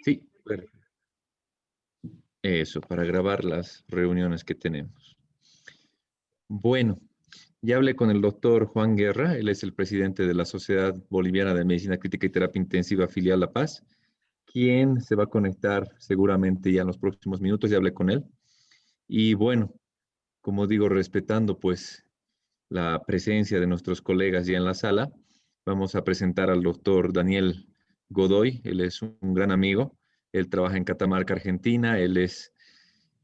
Sí, eso, para grabar las reuniones que tenemos. Bueno, ya hablé con el doctor Juan Guerra, él es el presidente de la Sociedad Boliviana de Medicina Crítica y Terapia Intensiva Filial La Paz, quien se va a conectar seguramente ya en los próximos minutos, ya hablé con él. Y bueno, como digo, respetando pues la presencia de nuestros colegas ya en la sala, vamos a presentar al doctor Daniel Godoy, él es un gran amigo, él trabaja en Catamarca, Argentina, él es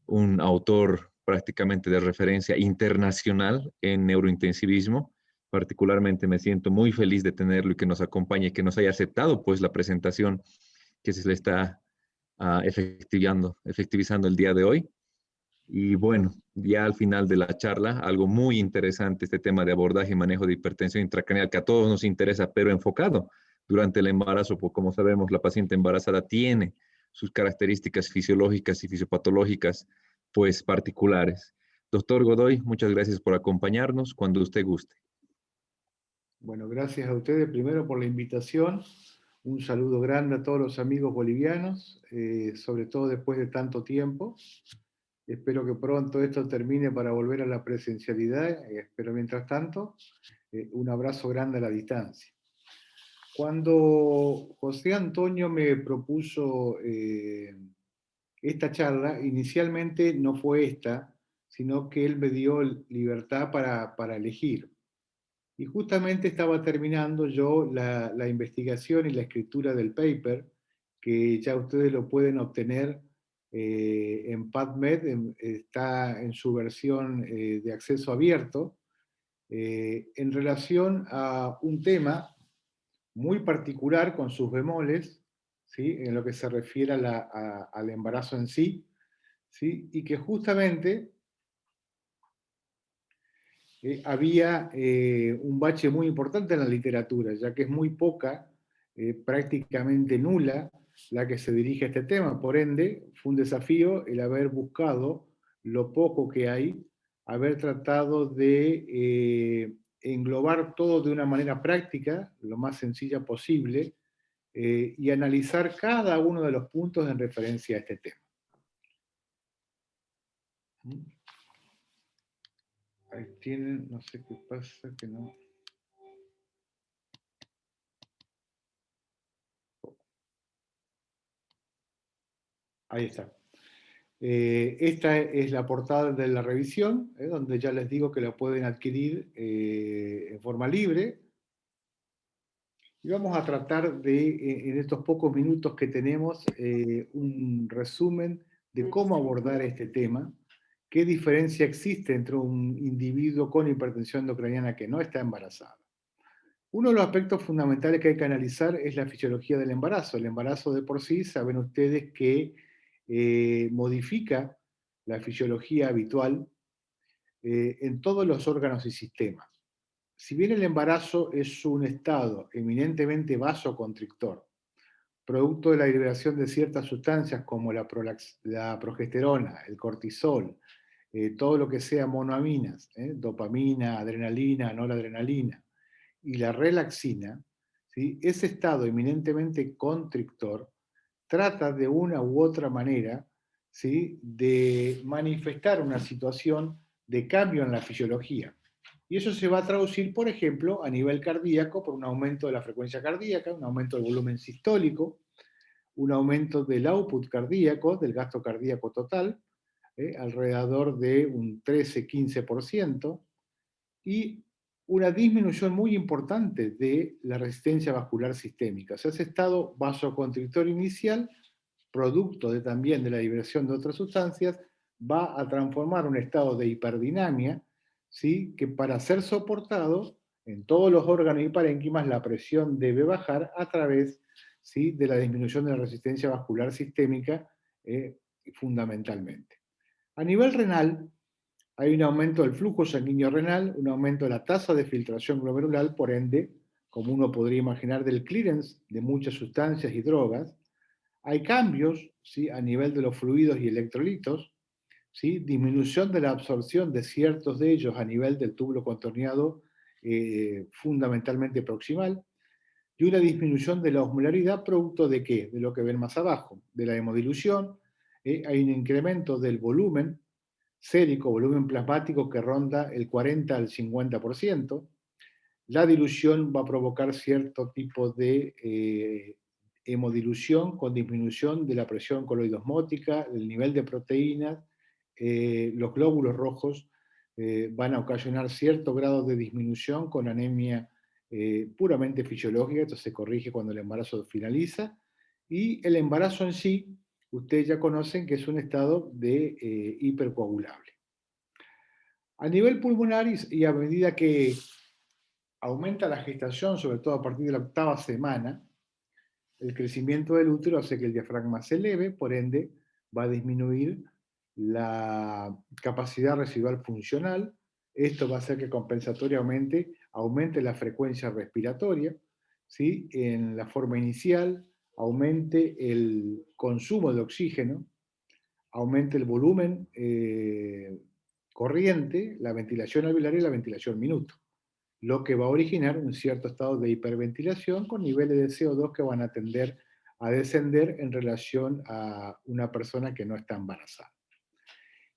un autor prácticamente de referencia internacional en neurointensivismo. Particularmente me siento muy feliz de tenerlo y que nos acompañe, que nos haya aceptado pues la presentación que se le está efectivizando el día de hoy. Y bueno, ya al final de la charla, algo muy interesante, este tema de abordaje y manejo de hipertensión intracraneal que a todos nos interesa, pero enfocado durante el embarazo, porque como sabemos, la paciente embarazada tiene sus características fisiológicas y fisiopatológicas, pues particulares. Doctor Godoy, muchas gracias por acompañarnos cuando usted guste. Bueno, gracias a ustedes primero por la invitación. Un saludo grande a todos los amigos bolivianos, sobre todo después de tanto tiempo. Espero que pronto esto termine para volver a la presencialidad, pero mientras tanto, un abrazo grande a la distancia. Cuando José Antonio me propuso esta charla, inicialmente no fue esta, sino que él me dio libertad para elegir. Y justamente estaba terminando yo la investigación y la escritura del paper, que ya ustedes lo pueden obtener en PubMed, está en su versión de acceso abierto, en relación a un tema muy particular con sus bemoles, ¿sí? En lo que se refiere al embarazo en sí, ¿sí? Y que justamente había un bache muy importante en la literatura, ya que es muy poca, prácticamente nula, la que se dirige a este tema. Por ende, fue un desafío el haber buscado lo poco que hay, haber tratado de englobar todo de una manera práctica, lo más sencilla posible, y analizar cada uno de los puntos en referencia a este tema. Ahí tienen, no sé qué pasa, que no. Ahí está. Esta es la portada de la revisión, donde ya les digo que la pueden adquirir en forma libre. Y vamos a tratar de, en estos pocos minutos que tenemos, un resumen de cómo abordar este tema, qué diferencia existe entre un individuo con hipertensión endocrinal que no está embarazado. Uno de los aspectos fundamentales que hay que analizar es la fisiología del embarazo. El embarazo de por sí, saben ustedes que modifica la fisiología habitual en todos los órganos y sistemas. Si bien el embarazo es un estado eminentemente vasoconstrictor, producto de la liberación de ciertas sustancias como la progesterona, el cortisol, todo lo que sea monoaminas, dopamina, adrenalina, noradrenalina, y la relaxina, ¿sí? Ese estado eminentemente constrictor trata de una u otra manera, ¿sí?, de manifestar una situación de cambio en la fisiología. Y eso se va a traducir, por ejemplo, a nivel cardíaco, por un aumento de la frecuencia cardíaca, un aumento del volumen sistólico, un aumento del output cardíaco, del gasto cardíaco total, alrededor de un 13-15%, y una disminución muy importante de la resistencia vascular sistémica. O sea, ese estado vasoconstrictor inicial, producto también de la liberación de otras sustancias, va a transformar un estado de hiperdinamia, ¿sí?, que para ser soportado en todos los órganos y parénquimas la presión debe bajar a través, ¿sí?, de la disminución de la resistencia vascular sistémica, fundamentalmente. A nivel renal, hay un aumento del flujo sanguíneo renal, un aumento de la tasa de filtración glomerular, por ende, como uno podría imaginar, del clearance de muchas sustancias y drogas. Hay cambios, ¿sí?, a nivel de los fluidos y electrolitos, ¿sí?, disminución de la absorción de ciertos de ellos a nivel del túbulo contorneado, fundamentalmente proximal. y una disminución de la osmolaridad producto de ¿qué? De lo que ven más abajo, de la hemodilución. Hay un incremento del volumen sérico, volumen plasmático que ronda el 40 al 50%. La dilución va a provocar cierto tipo de hemodilución con disminución de la presión coloidosmótica, del nivel de proteínas. Los glóbulos rojos van a ocasionar cierto grado de disminución con anemia puramente fisiológica. Esto se corrige cuando el embarazo finaliza. Y el embarazo en sí, ustedes ya conocen que es un estado de hipercoagulable. A nivel pulmonar, y a medida que aumenta la gestación, sobre todo a partir de la 8ª semana, el crecimiento del útero hace que el diafragma se eleve, por ende va a disminuir la capacidad residual funcional. Esto va a hacer que compensatoriamente aumente la frecuencia respiratoria, ¿sí? En la forma inicial, aumente el consumo de oxígeno, aumente el volumen corriente, la ventilación alveolar y la ventilación minuto, lo que va a originar un cierto estado de hiperventilación con niveles de CO2 que van a tender a descender en relación a una persona que no está embarazada.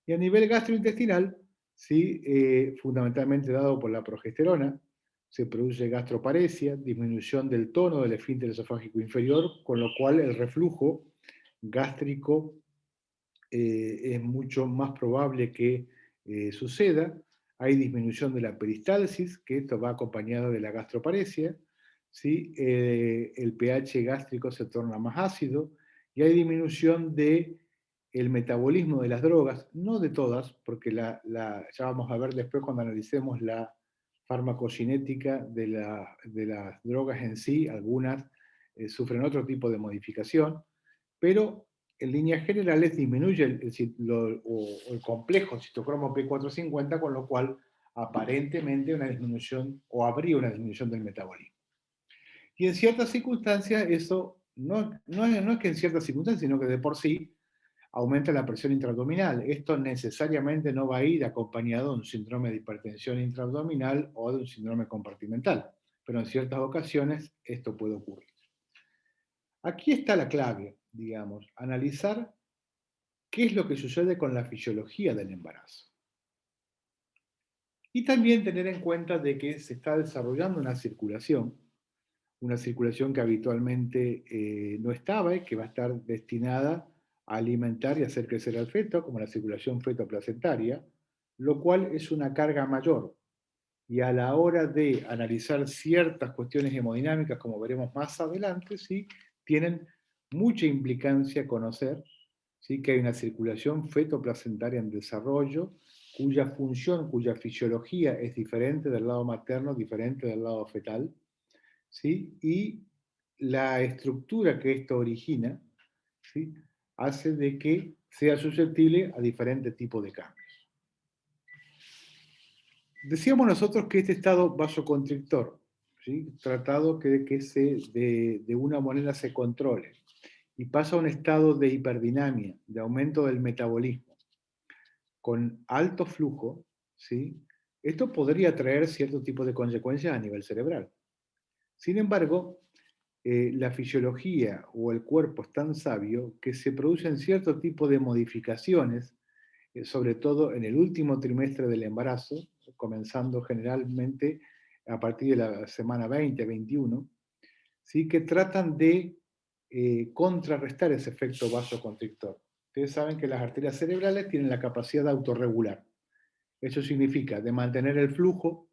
Y a nivel gastrointestinal, ¿sí? Fundamentalmente dado por la progesterona, se produce gastroparesia, disminución del tono del esfínter esofágico inferior, con lo cual el reflujo gástrico es mucho más probable que suceda. Hay disminución de la peristalsis, que esto va acompañado de la gastroparesia, ¿sí? El pH gástrico se torna más ácido y hay disminución de el metabolismo de las drogas, no de todas, porque ya vamos a ver después cuando analicemos la farmacocinética de las drogas en sí, algunas sufren otro tipo de modificación, pero en líneas generales disminuye el complejo citocromo P450, con lo cual aparentemente una disminución o habría una disminución del metabolismo. Y en ciertas circunstancias eso no es que en ciertas circunstancias, sino que de por sí aumenta la presión intraabdominal. Esto necesariamente no va a ir acompañado de un síndrome de hipertensión intraabdominal o de un síndrome compartimental, pero en ciertas ocasiones esto puede ocurrir. Aquí está la clave, digamos, analizar qué es lo que sucede con la fisiología del embarazo. Y también tener en cuenta de que se está desarrollando una circulación que habitualmente no estaba y que va a estar destinada a alimentar y hacer crecer al feto, como la circulación fetoplacentaria, lo cual es una carga mayor. Y a la hora de analizar ciertas cuestiones hemodinámicas, como veremos más adelante, ¿sí? Tienen mucha implicancia conocer, ¿sí? Que hay una circulación fetoplacentaria en desarrollo, cuya función, cuya fisiología es diferente del lado materno, diferente del lado fetal, ¿sí? Y la estructura que esto origina, ¿sí? Hace de que sea susceptible a diferentes tipos de cambios. Decíamos nosotros que este estado vasoconstrictor, ¿sí? Tratado que de una manera se controle y pasa a un estado de hiperdinamia, de aumento del metabolismo, con alto flujo, ¿sí? Esto podría traer cierto tipo de consecuencias a nivel cerebral. Sin embargo, la fisiología o el cuerpo es tan sabio que se producen cierto tipo de modificaciones, sobre todo en el último trimestre del embarazo, comenzando generalmente a partir de la semana 20-21, ¿sí? Que tratan de contrarrestar ese efecto vasoconstrictor. Ustedes saben que las arterias cerebrales tienen la capacidad de autorregular. Eso significa de mantener el flujo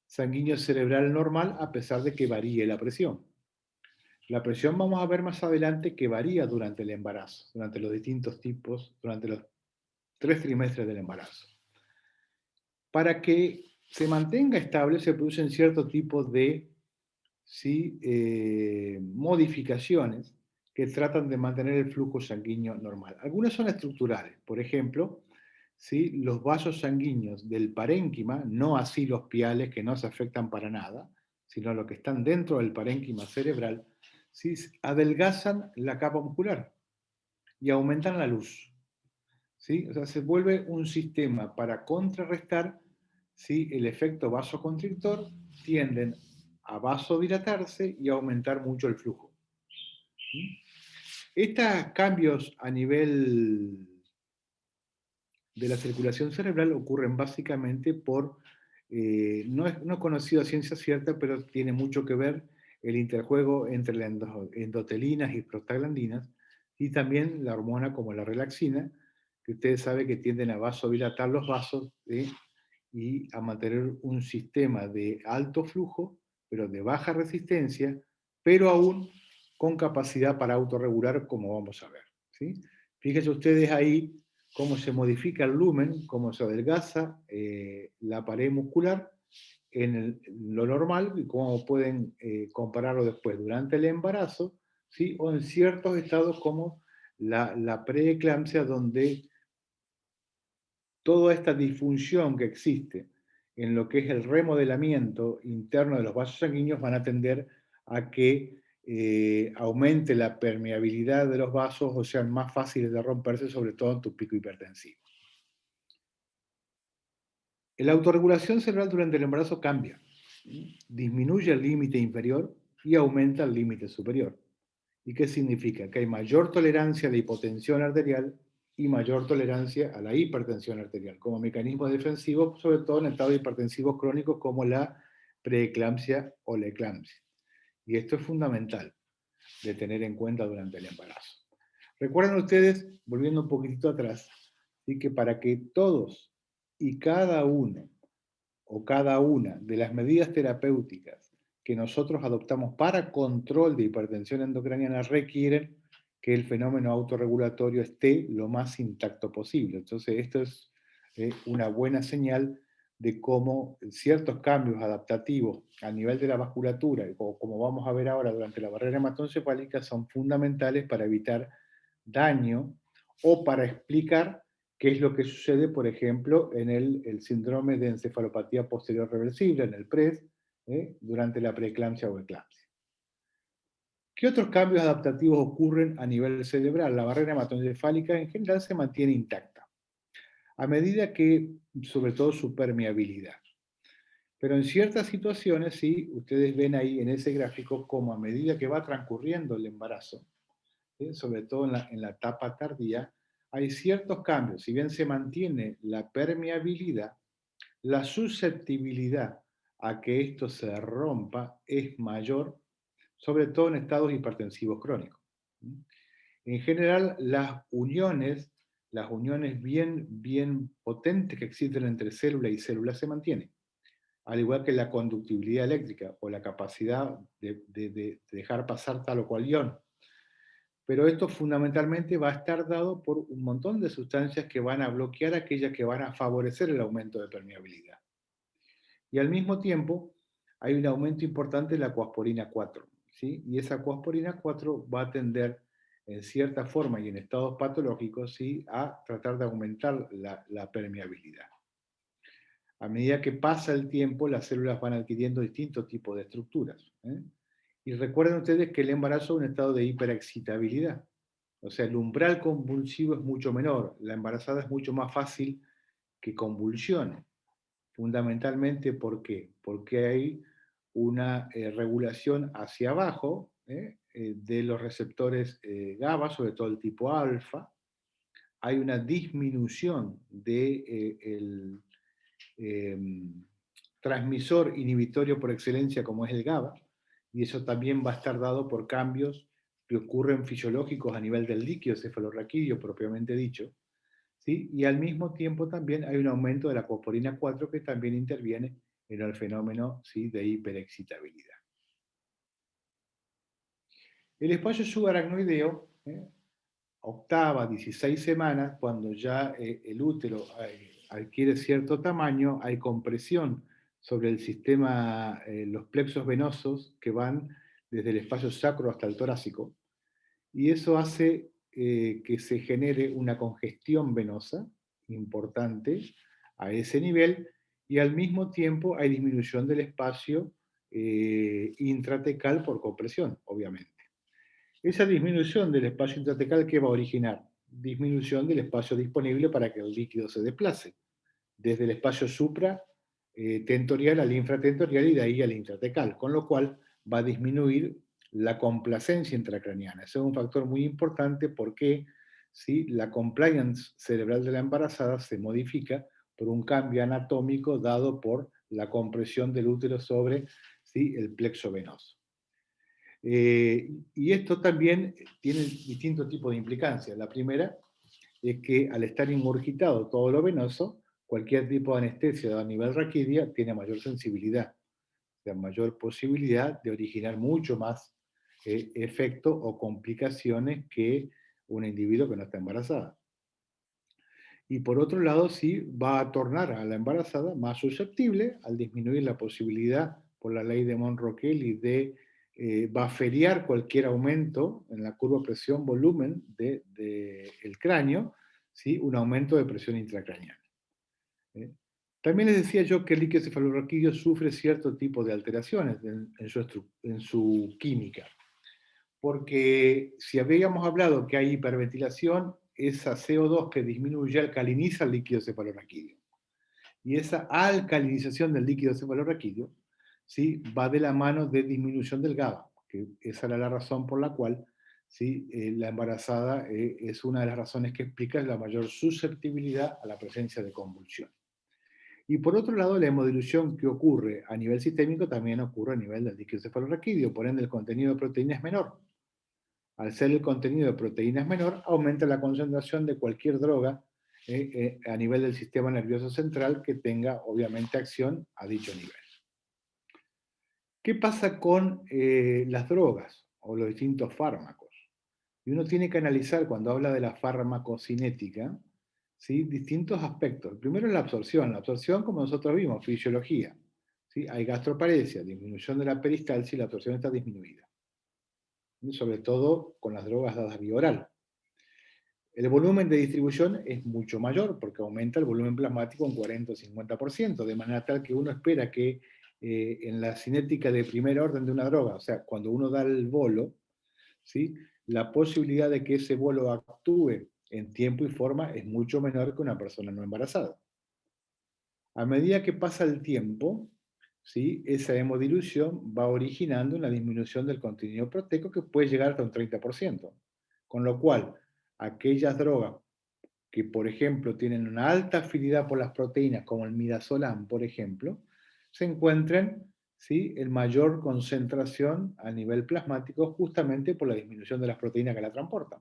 sanguíneo cerebral normal a pesar de que varíe la presión. La presión vamos a ver más adelante que varía durante el embarazo, durante los distintos tipos, durante los 3 trimestres del embarazo. Para que se mantenga estable se producen ciertos tipos de ¿sí? Modificaciones que tratan de mantener el flujo sanguíneo normal. Algunas son estructurales, por ejemplo, ¿sí? Los vasos sanguíneos del parénquima, no así los piales que no se afectan para nada, sino los que están dentro del parénquima cerebral, ¿sí? Adelgazan la capa muscular y aumentan la luz. ¿Sí? O sea, se vuelve un sistema para contrarrestar, ¿sí? El efecto vasoconstrictor, tienden a vasodilatarse y aumentar mucho el flujo. Estos cambios a nivel de la circulación cerebral ocurren básicamente por, no es conocido a ciencia cierta, pero tiene mucho que ver el interjuego entre las endotelinas y prostaglandinas y también la hormona como la relaxina, que ustedes saben que tienden a vasodilatar los vasos y a mantener un sistema de alto flujo, pero de baja resistencia, pero aún con capacidad para autorregular, como vamos a ver. ¿Sí? Fíjense ustedes ahí cómo se modifica el lumen, cómo se adelgaza la pared muscular en lo normal y cómo pueden compararlo después durante el embarazo, ¿sí? O en ciertos estados como la preeclampsia, donde toda esta disfunción que existe en lo que es el remodelamiento interno de los vasos sanguíneos van a tender a que aumente la permeabilidad de los vasos o sean más fáciles de romperse, sobre todo en tu pico hipertensivo. La autorregulación cerebral durante el embarazo cambia. Disminuye el límite inferior y aumenta el límite superior. ¿Y qué significa? Que hay mayor tolerancia a la hipotensión arterial y mayor tolerancia a la hipertensión arterial como mecanismo defensivo, sobre todo en estados hipertensivos crónicos como la preeclampsia o la eclampsia. Y esto es fundamental de tener en cuenta durante el embarazo. Recuerden ustedes, volviendo un poquitito atrás, ¿sí? Que para que todos y cada uno o cada una de las medidas terapéuticas que nosotros adoptamos para control de hipertensión endocraniana requieren que el fenómeno autorregulatorio esté lo más intacto posible. Entonces, esto es una buena señal de cómo ciertos cambios adaptativos a nivel de la vasculatura, o como vamos a ver ahora durante la barrera hematoencefálica, son fundamentales para evitar daño o para explicar qué es lo que sucede, por ejemplo, en el síndrome de encefalopatía posterior reversible, en el PRES, durante la preeclampsia o eclampsia. ¿Qué otros cambios adaptativos ocurren a nivel cerebral? La barrera hematoencefálica en general se mantiene intacta, a medida que, sobre todo, su permeabilidad. Pero en ciertas situaciones, sí, ustedes ven ahí en ese gráfico como a medida que va transcurriendo el embarazo, sobre todo en la etapa tardía, hay ciertos cambios. Si bien se mantiene la permeabilidad, la susceptibilidad a que esto se rompa es mayor, sobre todo en estados hipertensivos crónicos. En general, las uniones bien potentes que existen entre célula y célula se mantienen, al igual que la conductibilidad eléctrica o la capacidad de dejar pasar tal o cual ion. Pero esto fundamentalmente va a estar dado por un montón de sustancias que van a bloquear aquellas que van a favorecer el aumento de permeabilidad. Y al mismo tiempo, hay un aumento importante en la coasporina 4, ¿sí? Y esa coasporina 4 va a tender, en cierta forma y en estados patológicos, ¿sí? A tratar de aumentar la permeabilidad. A medida que pasa el tiempo, las células van adquiriendo distintos tipos de estructuras. Y recuerden ustedes que el embarazo es un estado de hiperexcitabilidad. O sea, el umbral convulsivo es mucho menor. La embarazada es mucho más fácil que convulsione. Fundamentalmente, ¿por qué? Porque hay una regulación hacia abajo de los receptores GABA, sobre todo el tipo alfa. Hay una disminución del transmisor inhibitorio por excelencia como es el GABA, y eso también va a estar dado por cambios que ocurren fisiológicos a nivel del líquido cefalorraquídeo propiamente dicho, ¿sí? Y al mismo tiempo también hay un aumento de la coaporina 4 que también interviene en el fenómeno, ¿sí? De hiperexcitabilidad. El espacio subaracnoideo, octava, 16 semanas, cuando ya el útero adquiere cierto tamaño, hay compresión sobre el sistema, los plexos venosos que van desde el espacio sacro hasta el torácico, y eso hace que se genere una congestión venosa importante a ese nivel, y al mismo tiempo hay disminución del espacio intratecal por compresión, obviamente. Esa disminución del espacio intratecal, ¿qué va a originar? Disminución del espacio disponible para que el líquido se desplace, desde el espacio supra tentorial al infratentorial y de ahí al intratecal, con lo cual va a disminuir la complacencia intracraniana. Ese es un factor muy importante porque ¿sí? La compliance cerebral de la embarazada se modifica por un cambio anatómico dado por la compresión del útero sobre ¿sí? el plexo venoso. Y esto también tiene distintos tipos de implicancias. La primera es que al estar ingurgitado todo lo venoso, cualquier tipo de anestesia a nivel raquidia tiene mayor sensibilidad, o sea, mayor posibilidad de originar mucho más efecto o complicaciones que un individuo que no está embarazada. Y por otro lado, sí va a tornar a la embarazada más susceptible al disminuir la posibilidad por la ley de Monroe-Kelly de bufferear cualquier aumento en la curva presión-volumen del cráneo, ¿sí? Un aumento de presión intracraneal. También les decía yo que el líquido cefalorraquídeo sufre cierto tipo de alteraciones en su química, porque si habíamos hablado que hay hiperventilación, esa CO2 que disminuye alcaliniza el líquido cefalorraquídeo. Y esa alcalinización del líquido cefalorraquídeo ¿sí? Va de la mano de disminución del GABA, que esa era la razón por la cual ¿sí? La embarazada es una de las razones que explica la mayor susceptibilidad a la presencia de convulsión. Y por otro lado, la hemodilución que ocurre a nivel sistémico también ocurre a nivel del líquido cefalorraquídeo, por ende el contenido de proteína es menor. Al ser el contenido de proteínas menor, aumenta la concentración de cualquier droga a nivel del sistema nervioso central que tenga, obviamente, acción a dicho nivel. ¿Qué pasa con las drogas o los distintos fármacos? Y uno tiene que analizar, cuando habla de la farmacocinética, ¿sí? Distintos aspectos. El primero es la absorción. La absorción, como nosotros vimos, fisiología. ¿Sí? Hay gastroparesia, disminución de la peristalsis y la absorción está disminuida. Sobre todo con las drogas dadas vía oral. El volumen de distribución es mucho mayor porque aumenta el volumen plasmático un 40 o 50%, de manera tal que uno espera que en la cinética de primer orden de una droga, o sea, cuando uno da el bolo, ¿sí? La posibilidad de que ese bolo actúe en tiempo y forma es mucho menor que una persona no embarazada. A medida que pasa el tiempo, ¿sí? Esa hemodilución va originando una disminución del contenido proteico que puede llegar hasta un 30%. Con lo cual, aquellas drogas que, por ejemplo, tienen una alta afinidad por las proteínas, como el midazolam, por ejemplo, se encuentran ¿sí? en mayor concentración a nivel plasmático justamente por la disminución de las proteínas que la transportan.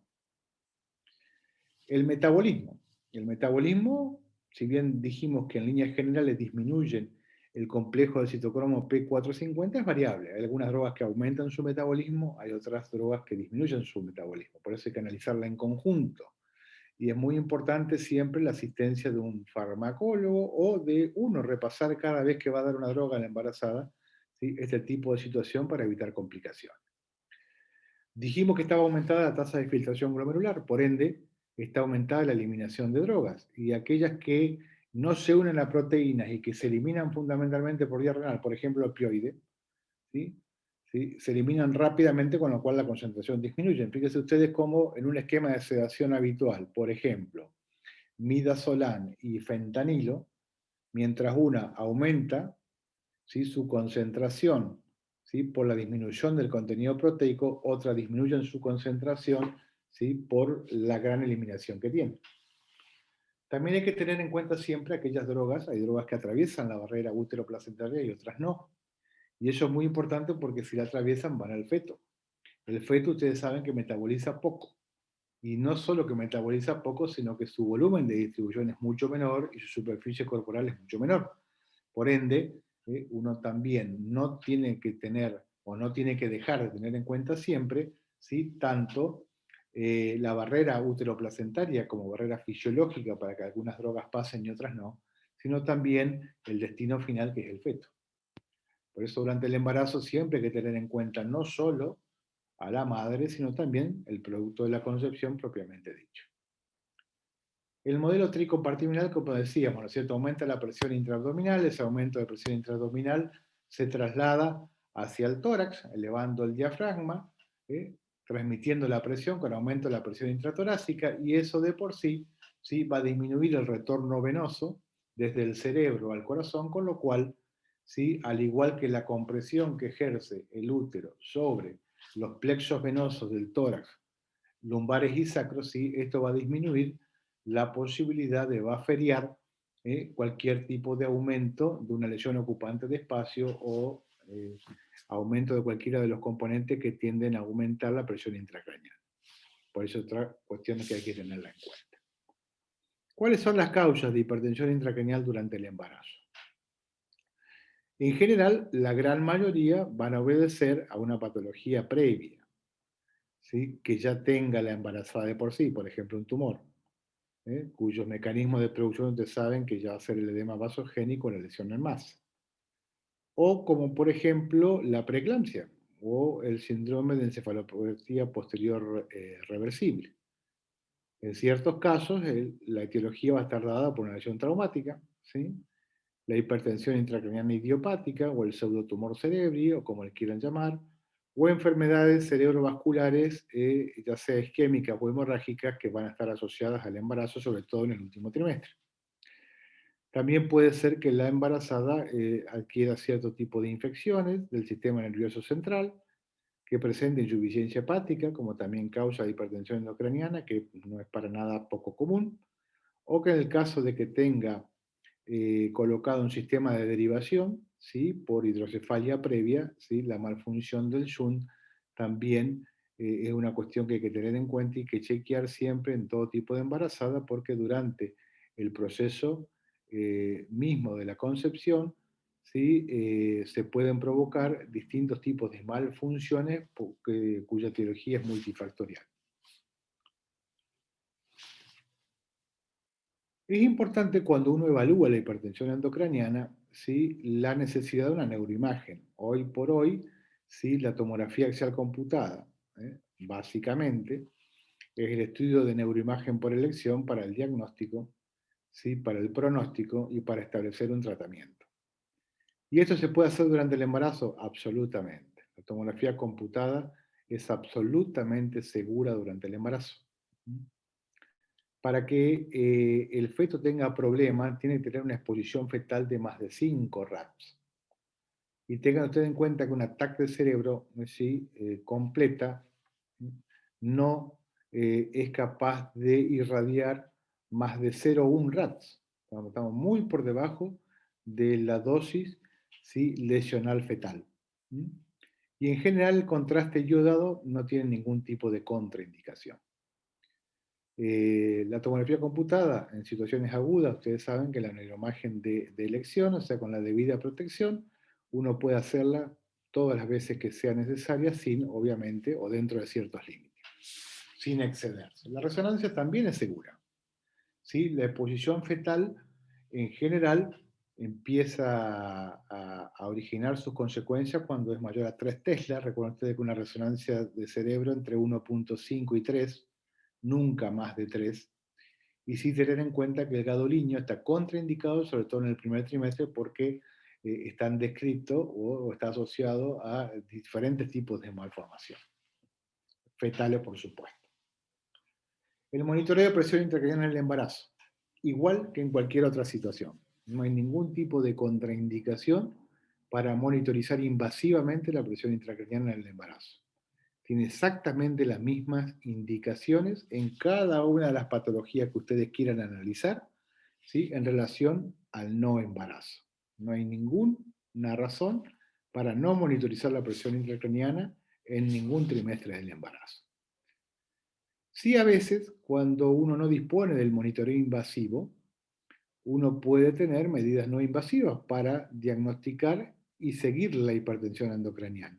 El metabolismo. El metabolismo, si bien dijimos que en líneas generales disminuyen el complejo de citocromo P450, es variable. Hay algunas drogas que aumentan su metabolismo, hay otras drogas que disminuyen su metabolismo. Por eso hay que analizarla en conjunto. Y es muy importante siempre la asistencia de un farmacólogo o de uno repasar cada vez que va a dar una droga a la embarazada, ¿sí? Este tipo de situación para evitar complicaciones. Dijimos que estaba aumentada la tasa de filtración glomerular, por ende, está aumentada la eliminación de drogas. Y aquellas que no se unen a proteínas y que se eliminan fundamentalmente por vía renal, por ejemplo, opioides, ¿sí? ¿Sí? Se eliminan rápidamente, con lo cual la concentración disminuye. Fíjense ustedes cómo en un esquema de sedación habitual, por ejemplo, midazolam y fentanilo, mientras una aumenta ¿sí? su concentración ¿sí? por la disminución del contenido proteico, otra disminuye en su concentración ¿sí? por la gran eliminación que tiene. También hay que tener en cuenta siempre aquellas drogas, hay drogas que atraviesan la barrera útero-placentaria y otras no. Y eso es muy importante porque si la atraviesan van al feto. El feto ustedes saben que metaboliza poco. Y no solo que metaboliza poco, sino que su volumen de distribución es mucho menor y su superficie corporal es mucho menor. Por ende, uno también no tiene que tener o no tiene que dejar de tener en cuenta siempre, ¿sí? Tanto la barrera útero-placentaria como barrera fisiológica para que algunas drogas pasen y otras no, sino también el destino final que es el feto. Por eso durante el embarazo siempre hay que tener en cuenta no solo a la madre, sino también el producto de la concepción propiamente dicho. El modelo tricompartimental, como decíamos, ¿no es cierto? Aumenta la presión intraabdominal, ese aumento de presión intraabdominal se traslada hacia el tórax, elevando el diafragma, transmitiendo la presión con aumento de la presión intratorácica, y eso de por sí, ¿sí? va a disminuir el retorno venoso desde el cerebro al corazón, con lo cual, ¿sí? Al igual que la compresión que ejerce el útero sobre los plexos venosos del tórax, lumbares y sacros, ¿sí? Esto va a disminuir la posibilidad de baferiar cualquier tipo de aumento de una lesión ocupante de espacio o aumento de cualquiera de los componentes que tienden a aumentar la presión intracraneal. Por eso otra cuestión que hay que tenerla en cuenta. ¿Cuáles son las causas de hipertensión intracraneal durante el embarazo? En general, la gran mayoría van a obedecer a una patología previa, ¿sí? Que ya tenga la embarazada de por sí, por ejemplo, un tumor, cuyos mecanismos de producción ustedes saben que ya va a ser el edema vasogénico o la lesión en masa. O como por ejemplo la preeclampsia o el síndrome de encefalopatía posterior reversible. En ciertos casos, la etiología va a estar dada por una lesión traumática, ¿sí? La hipertensión intracraniana idiopática o el pseudotumor cerebri, o como le quieran llamar, o enfermedades cerebrovasculares, ya sea isquémicas o hemorrágicas, que van a estar asociadas al embarazo, sobre todo en el último trimestre. También puede ser que la embarazada adquiera cierto tipo de infecciones del sistema nervioso central, que presente insuficiencia hepática, como también causa de hipertensión endocraniana, que no es para nada poco común, o que en el caso de que tenga colocado un sistema de derivación, ¿sí? Por hidrocefalia previa, ¿sí? La malfunción del shunt también es una cuestión que hay que tener en cuenta y que chequear siempre en todo tipo de embarazada, porque durante el proceso mismo de la concepción, ¿sí? Se pueden provocar distintos tipos de malfunciones cuya etiología es multifactorial. Es importante cuando uno evalúa la hipertensión endocraniana, ¿sí? La necesidad de una neuroimagen. Hoy por hoy, ¿sí? La tomografía axial computada, básicamente, es el estudio de neuroimagen por elección para el diagnóstico, ¿sí? Para el pronóstico y para establecer un tratamiento. ¿Y esto se puede hacer durante el embarazo? Absolutamente. La tomografía computada es absolutamente segura durante el embarazo. Para que el feto tenga problemas, tiene que tener una exposición fetal de más de 5 raps. Y tengan ustedes en cuenta que un ataque del cerebro, ¿sí? Completa no es capaz de irradiar más de 0,1 raps. Estamos muy por debajo de la dosis, ¿sí? Lesional fetal. Y en general el contraste iodado no tiene ningún tipo de contraindicación. La tomografía computada en situaciones agudas, ustedes saben que la neuroimagen de elección, o sea, con la debida protección, uno puede hacerla todas las veces que sea necesaria, sin, obviamente, o dentro de ciertos límites, sin excederse. La resonancia también es segura, ¿sí? La exposición fetal, en general, empieza a originar sus consecuencias cuando es mayor a 3 Tesla. Recuerden ustedes que una resonancia de cerebro entre 1,5 y 3, nunca más de 3, y sí tener en cuenta que el gadoliño está contraindicado, sobre todo en el primer trimestre, porque están descritos o está asociado a diferentes tipos de malformación, fetales por supuesto. El monitoreo de presión intracraniana en el embarazo, igual que en cualquier otra situación. No hay ningún tipo de contraindicación para monitorizar invasivamente la presión intracraniana en el embarazo. Tiene exactamente las mismas indicaciones en cada una de las patologías que ustedes quieran analizar, ¿sí? En relación al no embarazo. No hay ninguna razón para no monitorizar la presión intracraniana en ningún trimestre del embarazo. Sí, a veces, cuando uno no dispone del monitoreo invasivo, uno puede tener medidas no invasivas para diagnosticar y seguir la hipertensión endocraniana.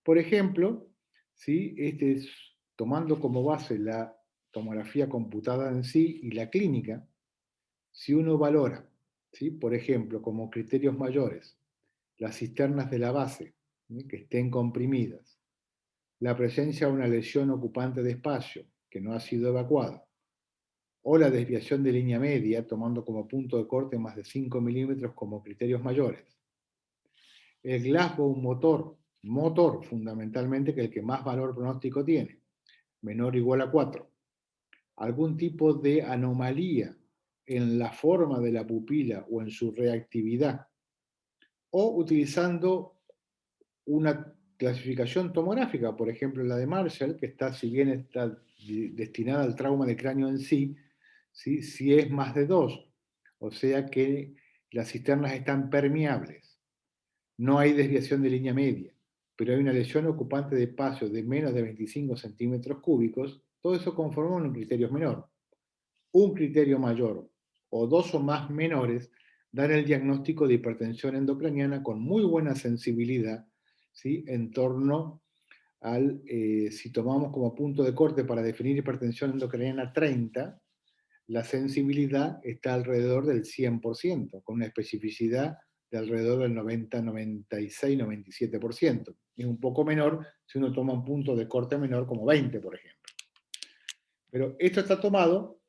Por ejemplo, ¿sí? Tomando como base la tomografía computada en sí y la clínica, si uno valora, ¿sí? Por ejemplo, como criterios mayores, las cisternas de la base, ¿sí? Que estén comprimidas, la presencia de una lesión ocupante de espacio que no ha sido evacuada, o la desviación de línea media, tomando como punto de corte más de 5 milímetros como criterios mayores. El Glasgow motor fundamentalmente, que es el que más valor pronóstico tiene, menor o igual a 4. Algún tipo de anomalía en la forma de la pupila o en su reactividad, o utilizando una clasificación tomográfica, por ejemplo la de Marshall, que está, si bien está destinada al trauma de cráneo en sí, ¿sí? Si es más de 2, o sea que las cisternas están permeables, no hay desviación de línea media, pero hay una lesión ocupante de espacio de menos de 25 centímetros cúbicos, todo eso conforma un criterio menor. Un criterio mayor o dos o más menores dan el diagnóstico de hipertensión endocraniana con muy buena sensibilidad, ¿sí? En torno al, si tomamos como punto de corte para definir hipertensión endocraniana 30, la sensibilidad está alrededor del 100%, con una especificidad de alrededor del 90, 96, 97%. Es un poco menor si uno toma un punto de corte menor como 20, por ejemplo. Pero esto está tomado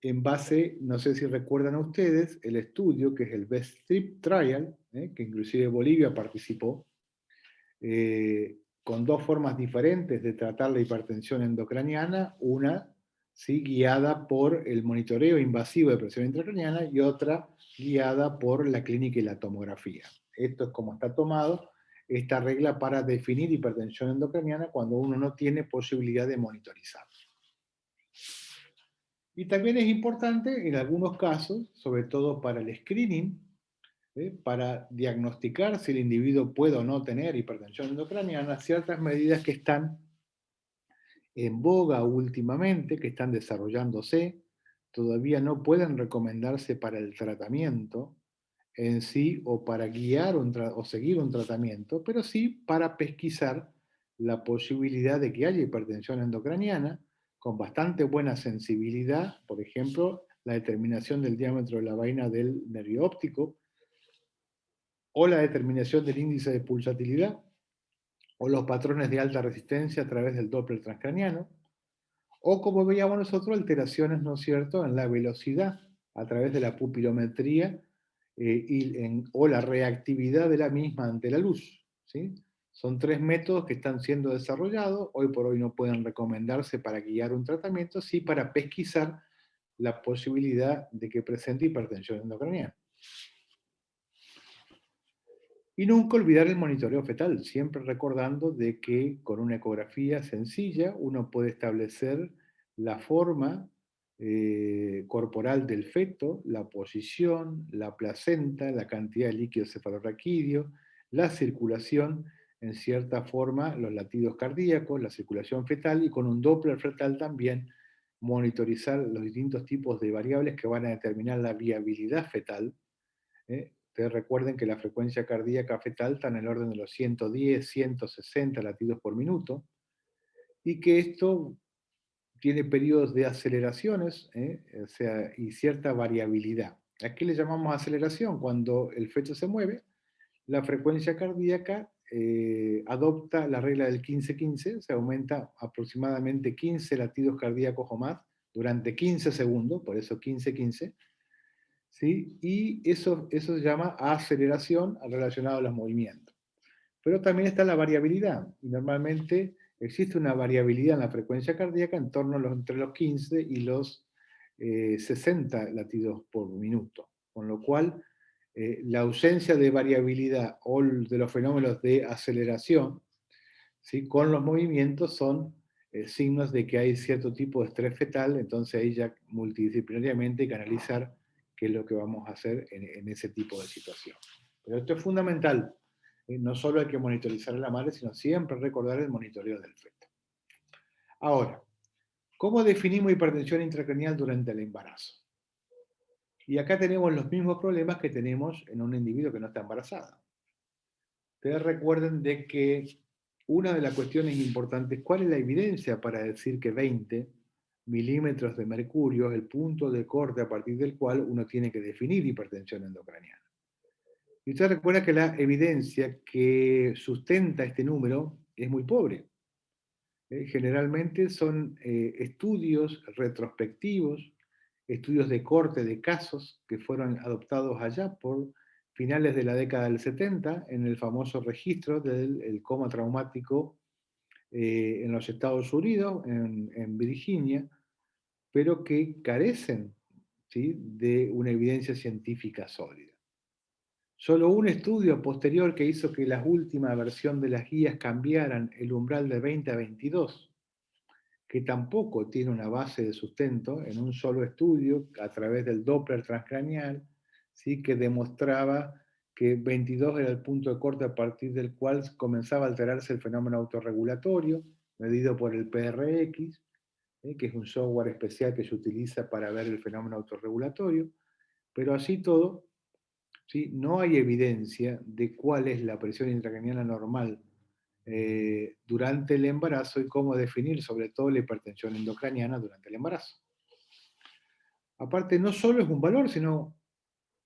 en base, no sé si recuerdan ustedes, el estudio que es el Best Strip Trial, que inclusive Bolivia participó, con dos formas diferentes de tratar la hipertensión endocraniana, una ¿sí? Guiada por el monitoreo invasivo de presión intracraniana y otra guiada por la clínica y la tomografía. Esto es como está tomado esta regla para definir hipertensión endocraniana cuando uno no tiene posibilidad de monitorizar. Y también es importante en algunos casos, sobre todo para el screening, para diagnosticar si el individuo puede o no tener hipertensión endocraniana, ciertas medidas que están en boga últimamente, que están desarrollándose, todavía no pueden recomendarse para el tratamiento en sí o para guiar o seguir un tratamiento, pero sí para pesquisar la posibilidad de que haya hipertensión endocraniana con bastante buena sensibilidad, por ejemplo, la determinación del diámetro de la vaina del nervio óptico, o la determinación del índice de pulsatilidad, o los patrones de alta resistencia a través del Doppler transcraniano, o como veíamos nosotros, alteraciones, ¿no es cierto?, en la velocidad a través de la pupilometría o la reactividad de la misma ante la luz, ¿sí? Son tres métodos que están siendo desarrollados, hoy por hoy no pueden recomendarse para guiar un tratamiento, sí para pesquisar la posibilidad de que presente hipertensión endocraniana. Y nunca olvidar el monitoreo fetal, siempre recordando de que con una ecografía sencilla uno puede establecer la forma corporal del feto, la posición, la placenta, la cantidad de líquido cefalorraquídeo, la circulación, en cierta forma, los latidos cardíacos, la circulación fetal, y con un Doppler fetal también monitorizar los distintos tipos de variables que van a determinar la viabilidad fetal. Ustedes recuerden que la frecuencia cardíaca fetal está en el orden de los 110, 160 latidos por minuto, y que esto tiene periodos de aceleraciones, o sea, y cierta variabilidad. ¿A qué le llamamos aceleración? Cuando el feto se mueve, la frecuencia cardíaca adopta la regla del 15-15, se aumenta aproximadamente 15 latidos cardíacos o más durante 15 segundos, por eso 15-15, ¿sí? Y eso se llama aceleración relacionada a los movimientos. Pero también está la variabilidad, y normalmente existe una variabilidad en la frecuencia cardíaca en torno a entre los 15 y los 60 latidos por minuto, con lo cual la ausencia de variabilidad o de los fenómenos de aceleración, ¿sí? Con los movimientos son signos de que hay cierto tipo de estrés fetal, entonces ahí ya multidisciplinariamente hay que analizar qué es lo que vamos a hacer en ese tipo de situación. Pero esto es fundamental. No solo hay que monitorizar a la madre, sino siempre recordar el monitoreo del feto. Ahora, ¿cómo definimos hipertensión intracranial durante el embarazo? Y acá tenemos los mismos problemas que tenemos en un individuo que no está embarazado. Ustedes recuerden de que una de las cuestiones importantes, ¿cuál es la evidencia para decir que 20 milímetros de mercurio es el punto de corte a partir del cual uno tiene que definir hipertensión endocraniana? Y usted recuerda que la evidencia que sustenta este número es muy pobre. Generalmente son estudios retrospectivos, estudios de corte de casos que fueron adoptados allá por finales de la década del 70 en el famoso registro del coma traumático en los Estados Unidos, en Virginia, pero que carecen ¿sí?, de una evidencia científica sólida. Solo un estudio posterior que hizo que la última versión de las guías cambiaran el umbral de 20 a 22, que tampoco tiene una base de sustento en un solo estudio a través del Doppler transcraneal, ¿sí?, que demostraba que 22 era el punto de corte a partir del cual comenzaba a alterarse el fenómeno autorregulatorio, medido por el PRX, que es un software especial que se utiliza para ver el fenómeno autorregulatorio, pero así todo, ¿sí?, no hay evidencia de cuál es la presión intracraniana normal durante el embarazo y cómo definir sobre todo la hipertensión endocraniana durante el embarazo. Aparte, no solo es un valor, sino,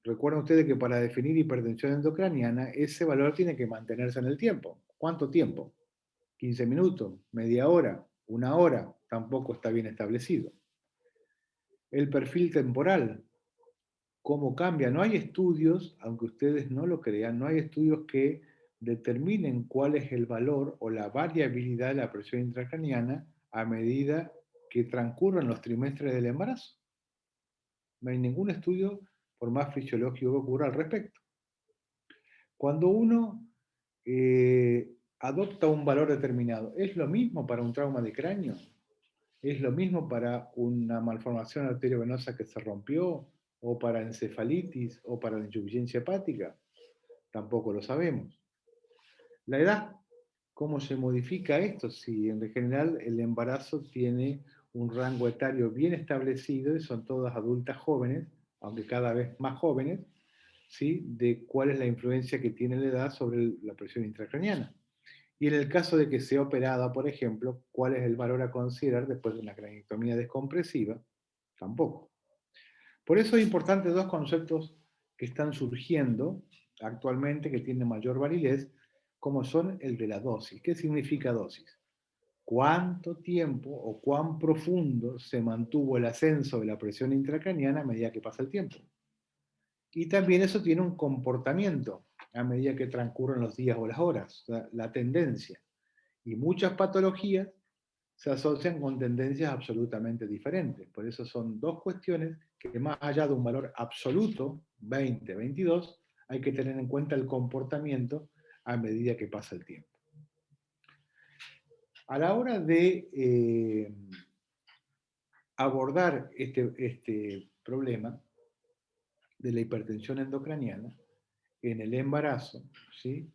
recuerden ustedes que para definir hipertensión endocraniana, ese valor tiene que mantenerse en el tiempo. ¿Cuánto tiempo? 15 minutos, media hora, una hora, tampoco está bien establecido. El perfil temporal, cómo cambia. No hay estudios, aunque ustedes no lo crean, no hay estudios que determinen cuál es el valor o la variabilidad de la presión intracraniana a medida que transcurren los trimestres del embarazo. No hay ningún estudio, por más fisiológico que ocurra, al respecto. Cuando uno adopta un valor determinado, ¿es lo mismo para un trauma de cráneo? ¿Es lo mismo para una malformación arteriovenosa que se rompió? ¿O para encefalitis? ¿O para la insuficiencia hepática? Tampoco lo sabemos. La edad, ¿cómo se modifica esto? Si en general el embarazo tiene un rango etario bien establecido y son todas adultas jóvenes, aunque cada vez más jóvenes, ¿sí?, de cuál es la influencia que tiene la edad sobre la presión intracraniana. Y en el caso de que sea operada, por ejemplo, ¿cuál es el valor a considerar después de una craniectomía descompresiva? Tampoco. Por eso es importante dos conceptos que están surgiendo actualmente, que tienen mayor validez, como son el de la dosis. ¿Qué significa dosis? ¿Cuánto tiempo o cuán profundo se mantuvo el ascenso de la presión intracraniana a medida que pasa el tiempo? Y también eso tiene un comportamiento a medida que transcurren los días o las horas, o sea, la tendencia. Y muchas patologías se asocian con tendencias absolutamente diferentes. Por eso son dos cuestiones que, más allá de un valor absoluto, 20, 22, hay que tener en cuenta el comportamiento a medida que pasa el tiempo. A la hora de abordar este problema de la hipertensión endocraniana en el embarazo, ¿sí?,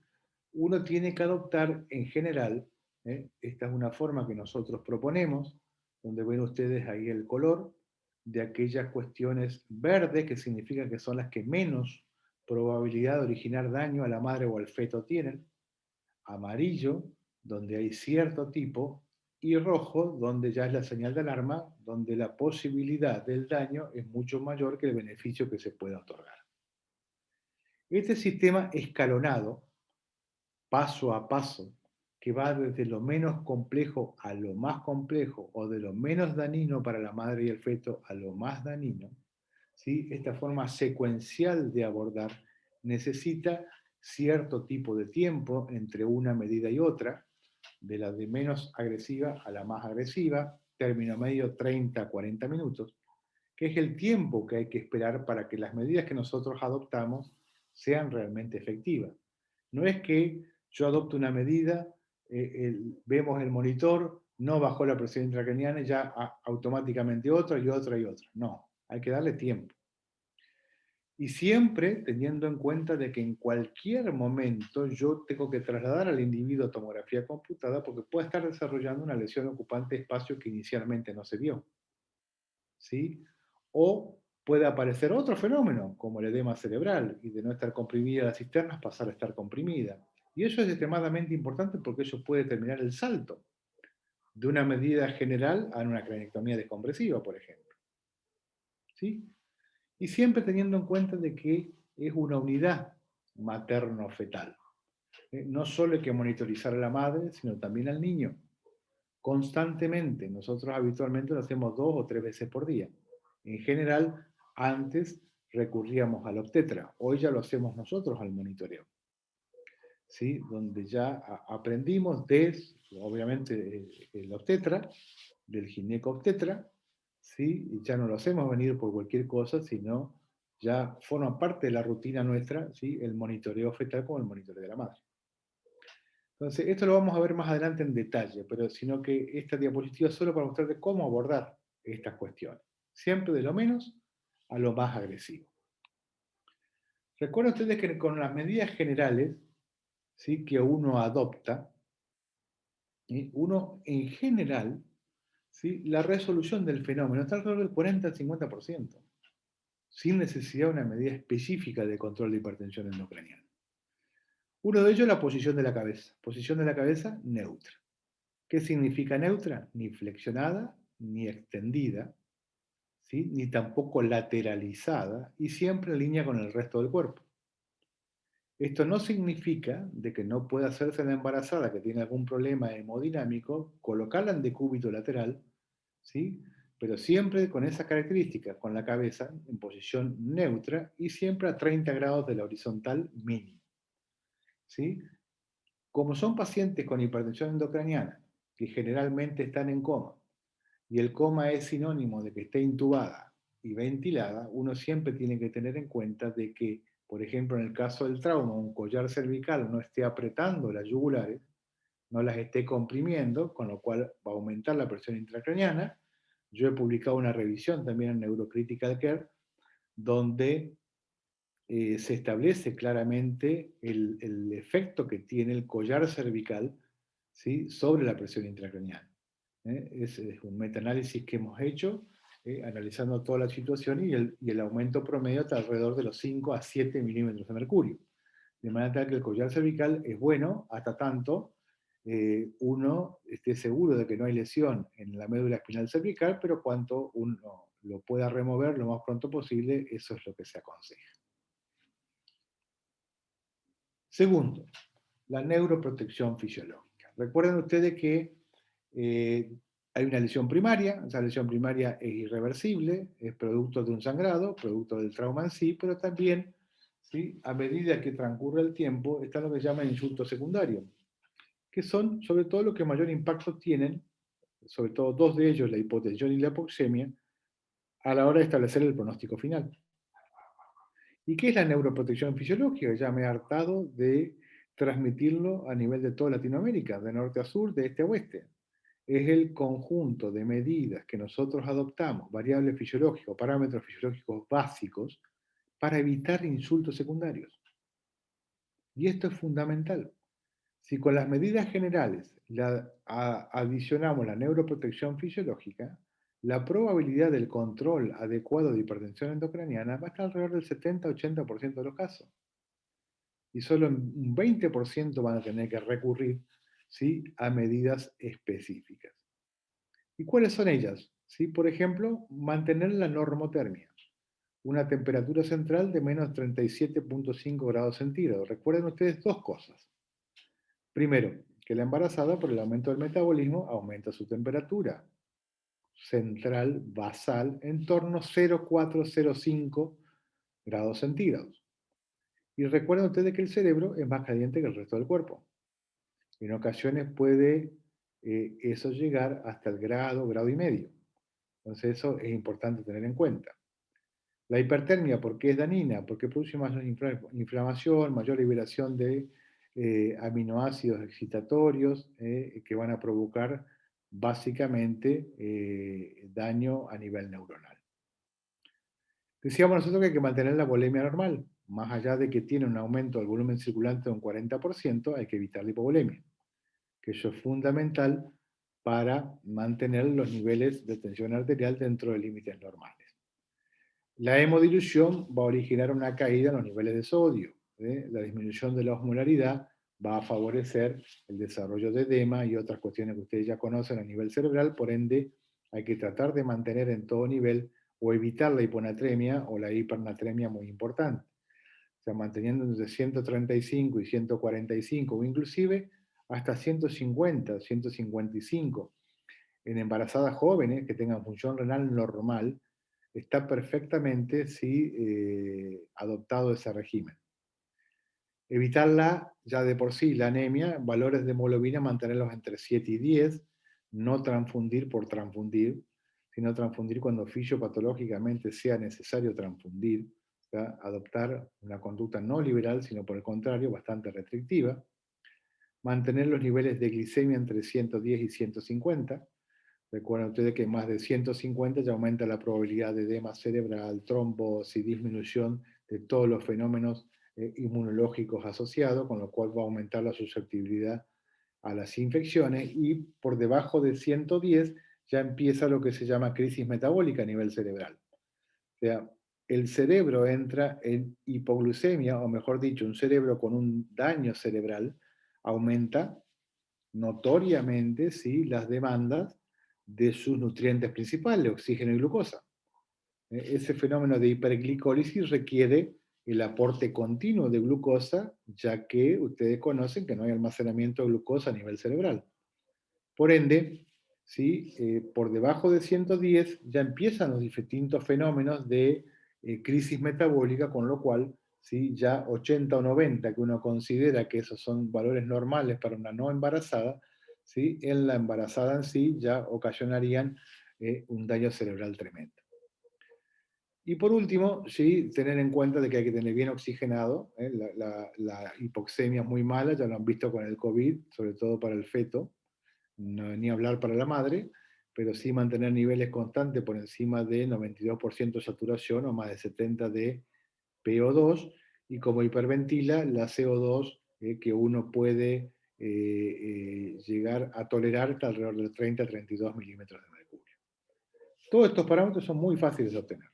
uno tiene que adoptar en general, esta es una forma que nosotros proponemos, donde ven ustedes ahí el color de aquellas cuestiones verdes, que significa que son las que menos probabilidad de originar daño a la madre o al feto tienen, amarillo, donde hay cierto tipo, y rojo, donde ya es la señal de alarma, donde la posibilidad del daño es mucho mayor que el beneficio que se pueda otorgar. Este sistema escalonado, paso a paso, que va desde lo menos complejo a lo más complejo, o de lo menos dañino para la madre y el feto a lo más dañino, ¿sí?, esta forma secuencial de abordar necesita cierto tipo de tiempo entre una medida y otra, de la de menos agresiva a la más agresiva, término medio 30 a 40 minutos, que es el tiempo que hay que esperar para que las medidas que nosotros adoptamos sean realmente efectivas. No es que yo adopto una medida, vemos el monitor, no bajó la presión intracraniana y ya automáticamente otra y otra y otra. No, hay que darle tiempo. Y siempre teniendo en cuenta de que en cualquier momento yo tengo que trasladar al individuo a tomografía computada porque puede estar desarrollando una lesión ocupante de espacio que inicialmente no se vio, ¿sí? O puede aparecer otro fenómeno, como el edema cerebral, y de no estar comprimida las cisternas pasar a estar comprimida. Y eso es extremadamente importante porque eso puede determinar el salto de una medida general a una cranectomía descompresiva, por ejemplo. ¿Sí? Y siempre teniendo en cuenta de que es una unidad materno-fetal. No solo hay que monitorizar a la madre, sino también al niño. Constantemente. Nosotros habitualmente lo hacemos 2 o 3 veces por día. En general, antes recurríamos al obstetra. Hoy ya lo hacemos nosotros al monitoreo, ¿sí?, donde ya aprendimos de, obviamente, el obstetra, del gineco-obstetra, ¿sí? Y ya no lo hacemos venir por cualquier cosa, sino ya forma parte de la rutina nuestra, ¿sí? El monitoreo fetal como el monitoreo de la madre. Entonces, esto lo vamos a ver más adelante en detalle, pero sino que esta diapositiva es solo para mostrarte cómo abordar estas cuestiones. Siempre de lo menos a lo más agresivo. Recuerden ustedes que con las medidas generales, ¿sí? Que uno adopta, ¿sí? Uno en general, ¿sí? La resolución del fenómeno está alrededor del 40 al 50%, sin necesidad de una medida específica de control de hipertensión endocraniana. Uno de ellos es la posición de la cabeza. Posición de la cabeza neutra. ¿Qué significa neutra? Ni flexionada, ni extendida, ¿sí? Ni tampoco lateralizada, y siempre en línea con el resto del cuerpo. Esto no significa de que no pueda hacerse la embarazada que tiene algún problema hemodinámico, colocarla en decúbito lateral, ¿sí? Pero siempre con esas características, con la cabeza en posición neutra y siempre a 30 grados de la horizontal mínimo, ¿sí? Como son pacientes con hipertensión endocraniana, que generalmente están en coma, y el coma es sinónimo de que esté intubada y ventilada, uno siempre tiene que tener en cuenta de que, por ejemplo, en el caso del trauma, un collar cervical no esté apretando las yugulares, no las esté comprimiendo, con lo cual va a aumentar la presión intracraniana. Yo he publicado una revisión también en Neurocritical Care, donde se establece claramente el efecto que tiene el collar cervical, ¿sí? Sobre la presión intracraniana. Es un metaanálisis que hemos hecho, analizando toda la situación y el aumento promedio está alrededor de los 5 a 7 milímetros de mercurio. De manera tal que el collar cervical es bueno hasta tanto uno esté seguro de que no hay lesión en la médula espinal cervical, pero cuanto uno lo pueda remover lo más pronto posible, eso es lo que se aconseja. Segundo, la neuroprotección fisiológica. Recuerden ustedes que hay una lesión primaria, esa lesión primaria es irreversible, es producto de un sangrado, producto del trauma en sí, pero también, ¿sí? A medida que transcurre el tiempo, está lo que se llama insultos secundarios, que son sobre todo los que mayor impacto tienen, sobre todo dos de ellos, la hipotensión y la hipoxemia, a la hora de establecer el pronóstico final. ¿Y qué es la neuroprotección fisiológica? Ya me he hartado de transmitirlo a nivel de toda Latinoamérica, de norte a sur, de este a oeste. Es el conjunto de medidas que nosotros adoptamos, variables fisiológicas, parámetros fisiológicos básicos, para evitar insultos secundarios. Y esto es fundamental. Si con las medidas generales adicionamos la neuroprotección fisiológica, la probabilidad del control adecuado de hipertensión endocraniana va a estar alrededor del 70-80% de los casos. Y solo un 20% van a tener que recurrir, ¿sí? A medidas específicas. ¿Y cuáles son ellas? ¿Sí? Por ejemplo, mantener la normotermia, una temperatura central de menos 37,5 grados centígrados. Recuerden ustedes dos cosas. Primero, que la embarazada, por el aumento del metabolismo, aumenta su temperatura central basal en torno a 0,405 grados centígrados. Y recuerden ustedes que el cerebro es más caliente que el resto del cuerpo. En ocasiones puede eso llegar hasta el grado, grado y medio. Entonces eso es importante tener en cuenta. La hipertermia, ¿por qué es dañina? Porque produce mayor inflamación, mayor liberación de aminoácidos excitatorios que van a provocar básicamente daño a nivel neuronal. Decíamos nosotros que hay que mantener la volemia normal. Más allá de que tiene un aumento del volumen circulante de un 40%, hay que evitar la hipovolemia, que eso es fundamental para mantener los niveles de tensión arterial dentro de límites normales. La hemodilución va a originar una caída en los niveles de sodio. La disminución de la osmolaridad va a favorecer el desarrollo de edema y otras cuestiones que ustedes ya conocen a nivel cerebral, por ende hay que tratar de mantener en todo nivel o evitar la hiponatremia o la hipernatremia muy importante. O sea, manteniendo entre 135 y 145 o inclusive hasta 150, 155 en embarazadas jóvenes que tengan función renal normal, está perfectamente adoptado ese régimen. Evitarla ya de por sí, la anemia, valores de hemoglobina, mantenerlos entre 7 y 10, no transfundir por transfundir, sino transfundir cuando fisiopatológicamente sea necesario transfundir, o sea, adoptar una conducta no liberal, sino por el contrario, bastante restrictiva, mantener los niveles de glicemia entre 110 y 150. Recuerden ustedes que más de 150 ya aumenta la probabilidad de edema cerebral, trombos y disminución de todos los fenómenos inmunológicos asociados, con lo cual va a aumentar la susceptibilidad a las infecciones, y por debajo de 110 ya empieza lo que se llama crisis metabólica a nivel cerebral. O sea, el cerebro entra en hipoglucemia, o mejor dicho, un cerebro con un daño cerebral aumenta notoriamente, ¿sí?, las demandas de sus nutrientes principales, oxígeno y glucosa. Ese fenómeno de hiperglicólisis requiere el aporte continuo de glucosa, ya que ustedes conocen que no hay almacenamiento de glucosa a nivel cerebral. Por ende, ¿sí?, por debajo de 110 ya empiezan los distintos fenómenos de crisis metabólica, con lo cual, ¿sí?, ya 80 o 90, que uno considera que esos son valores normales para una no embarazada, ¿sí?, en la embarazada en sí ya ocasionarían un daño cerebral tremendo. Y por último, sí, tener en cuenta de que hay que tener bien oxigenado. La hipoxemia es muy mala, ya lo han visto con el COVID, sobre todo para el feto, no, ni hablar para la madre, pero sí mantener niveles constantes por encima de 92% de saturación o más de 70 de PO2, y como hiperventila, la CO2 que uno puede llegar a tolerar está alrededor de 30 a 32 milímetros de mercurio. Todos estos parámetros son muy fáciles de obtener,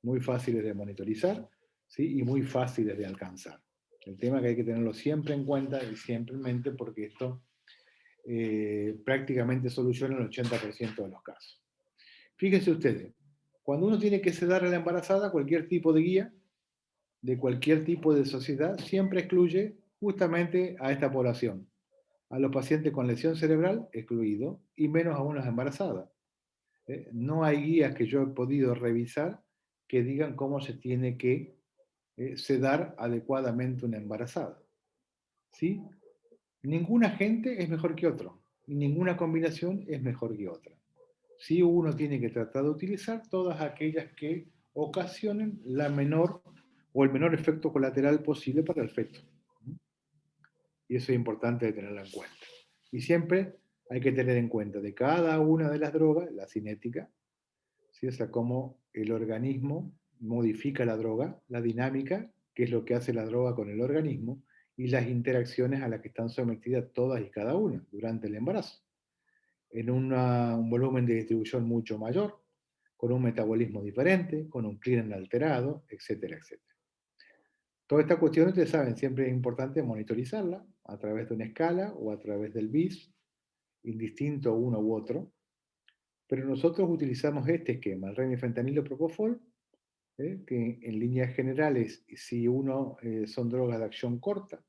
muy fáciles de monitorizar, ¿sí?, y muy fáciles de alcanzar. El tema es que hay que tenerlo siempre en cuenta y siempre en mente, porque esto prácticamente soluciona el 80% de los casos. Fíjense ustedes, cuando uno tiene que sedar a la embarazada, cualquier tipo de guía, de cualquier tipo de sociedad, siempre excluye justamente a esta población. A los pacientes con lesión cerebral, excluido, y menos aún las embarazadas. No hay guías que yo he podido revisar que digan cómo se tiene que sedar adecuadamente una embarazada. ¿Sí? Ningún agente es mejor que otro, y ninguna combinación es mejor que otra. Sí, uno tiene que tratar de utilizar todas aquellas que ocasionen la menor o el menor efecto colateral posible para el feto. Y eso es importante tenerlo en cuenta. Y siempre hay que tener en cuenta de cada una de las drogas, la cinética, ¿sí?, o sea, cómo el organismo modifica la droga, la dinámica, que es lo que hace la droga con el organismo, y las interacciones a las que están sometidas todas y cada una durante el embarazo, en un volumen de distribución mucho mayor, con un metabolismo diferente, con un clima alterado, etcétera, etcétera. Toda esta cuestión, ustedes saben, siempre es importante monitorizarla a través de una escala o a través del BIS, indistinto uno u otro, pero nosotros utilizamos este esquema, el remifentanilo propofol, que en líneas generales, si uno son drogas de acción corta,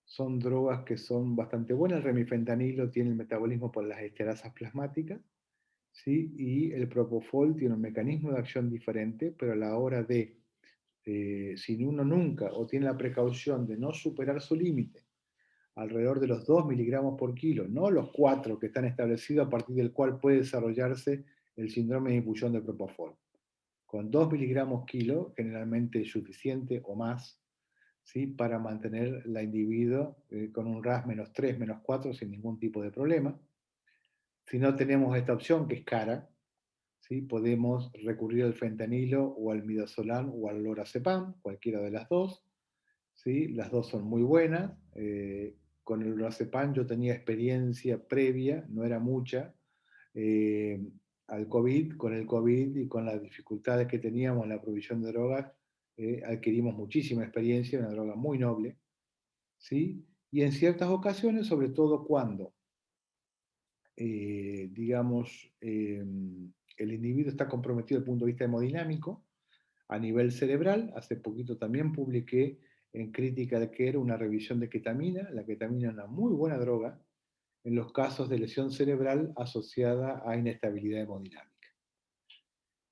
son drogas que son bastante buenas. El remifentanilo tiene el metabolismo por las esterasas plasmáticas, ¿sí?, y el propofol tiene un mecanismo de acción diferente, pero a la hora de, si uno nunca o tiene la precaución de no superar su límite, alrededor de los 2 miligramos por kilo, no los 4 que están establecidos a partir del cual puede desarrollarse el síndrome de infusión de propofol. Con 2 miligramos kilo, generalmente es suficiente o más, ¿sí?, para mantener la individuo con un RAS menos 3, menos 4 sin ningún tipo de problema. Si no tenemos esta opción, que es cara, ¿sí?, podemos recurrir al fentanilo o al midazolam o al lorazepam, cualquiera de las dos. ¿Sí? Las dos son muy buenas. Con el lorazepam yo tenía experiencia previa, no era mucha, eh, al COVID. Con el COVID y con las dificultades que teníamos en la provisión de drogas, adquirimos muchísima experiencia, una droga muy noble, ¿sí? Y en ciertas ocasiones, sobre todo cuando, digamos, el individuo está comprometido desde el punto de vista hemodinámico, a nivel cerebral. Hace poquito también publiqué en Crítica de Care una revisión de ketamina. La ketamina es una muy buena droga en los casos de lesión cerebral asociada a inestabilidad hemodinámica.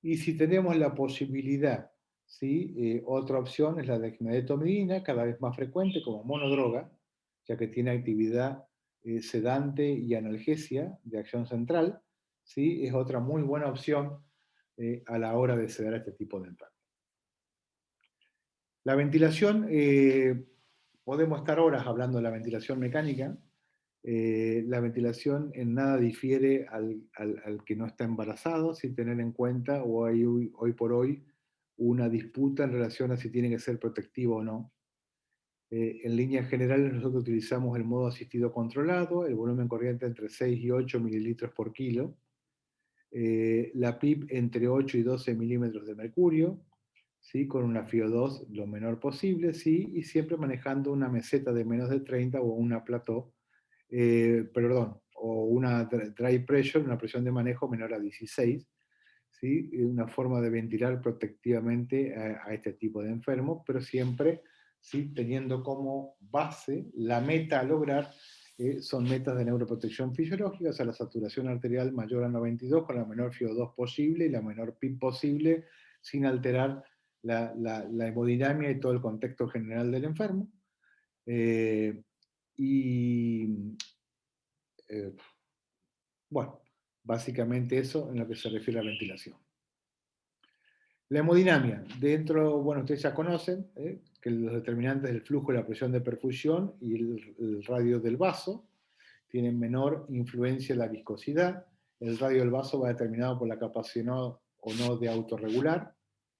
Y si tenemos la posibilidad, ¿sí?, otra opción es la dexmedetomidina, cada vez más frecuente como monodroga, ya que tiene actividad sedante y analgesia de acción central, ¿sí? Es otra muy buena opción a la hora de sedar a este tipo de enfermos. La ventilación, podemos estar horas hablando de la ventilación mecánica. La ventilación en nada difiere al que no está embarazado, sin tener en cuenta, o hay hoy por hoy, una disputa en relación a si tiene que ser protectivo o no. En líneas generales nosotros utilizamos el modo asistido controlado, el volumen corriente entre 6 y 8 mililitros por kilo, la PIP entre 8 y 12 milímetros de mercurio, ¿sí? Con una FiO2 lo menor posible, ¿sí? Y siempre manejando una meseta de menos de 30 o una plató, perdón, o una dry pressure, una presión de manejo menor a 16, ¿sí? Una forma de ventilar protectivamente a este tipo de enfermos, pero siempre, ¿sí? Teniendo como base la meta a lograr. Son metas de neuroprotección fisiológica, o sea, la saturación arterial mayor a 92 con la menor FiO2 posible y la menor PIB posible, sin alterar la hemodinamia y todo el contexto general del enfermo. Y bueno, básicamente eso en lo que se refiere a la ventilación. La hemodinamia, dentro, bueno, ustedes ya conocen que los determinantes del flujo y la presión de perfusión y el radio del vaso tienen menor influencia en la viscosidad. El radio del vaso va determinado por la capacidad o no de autorregular.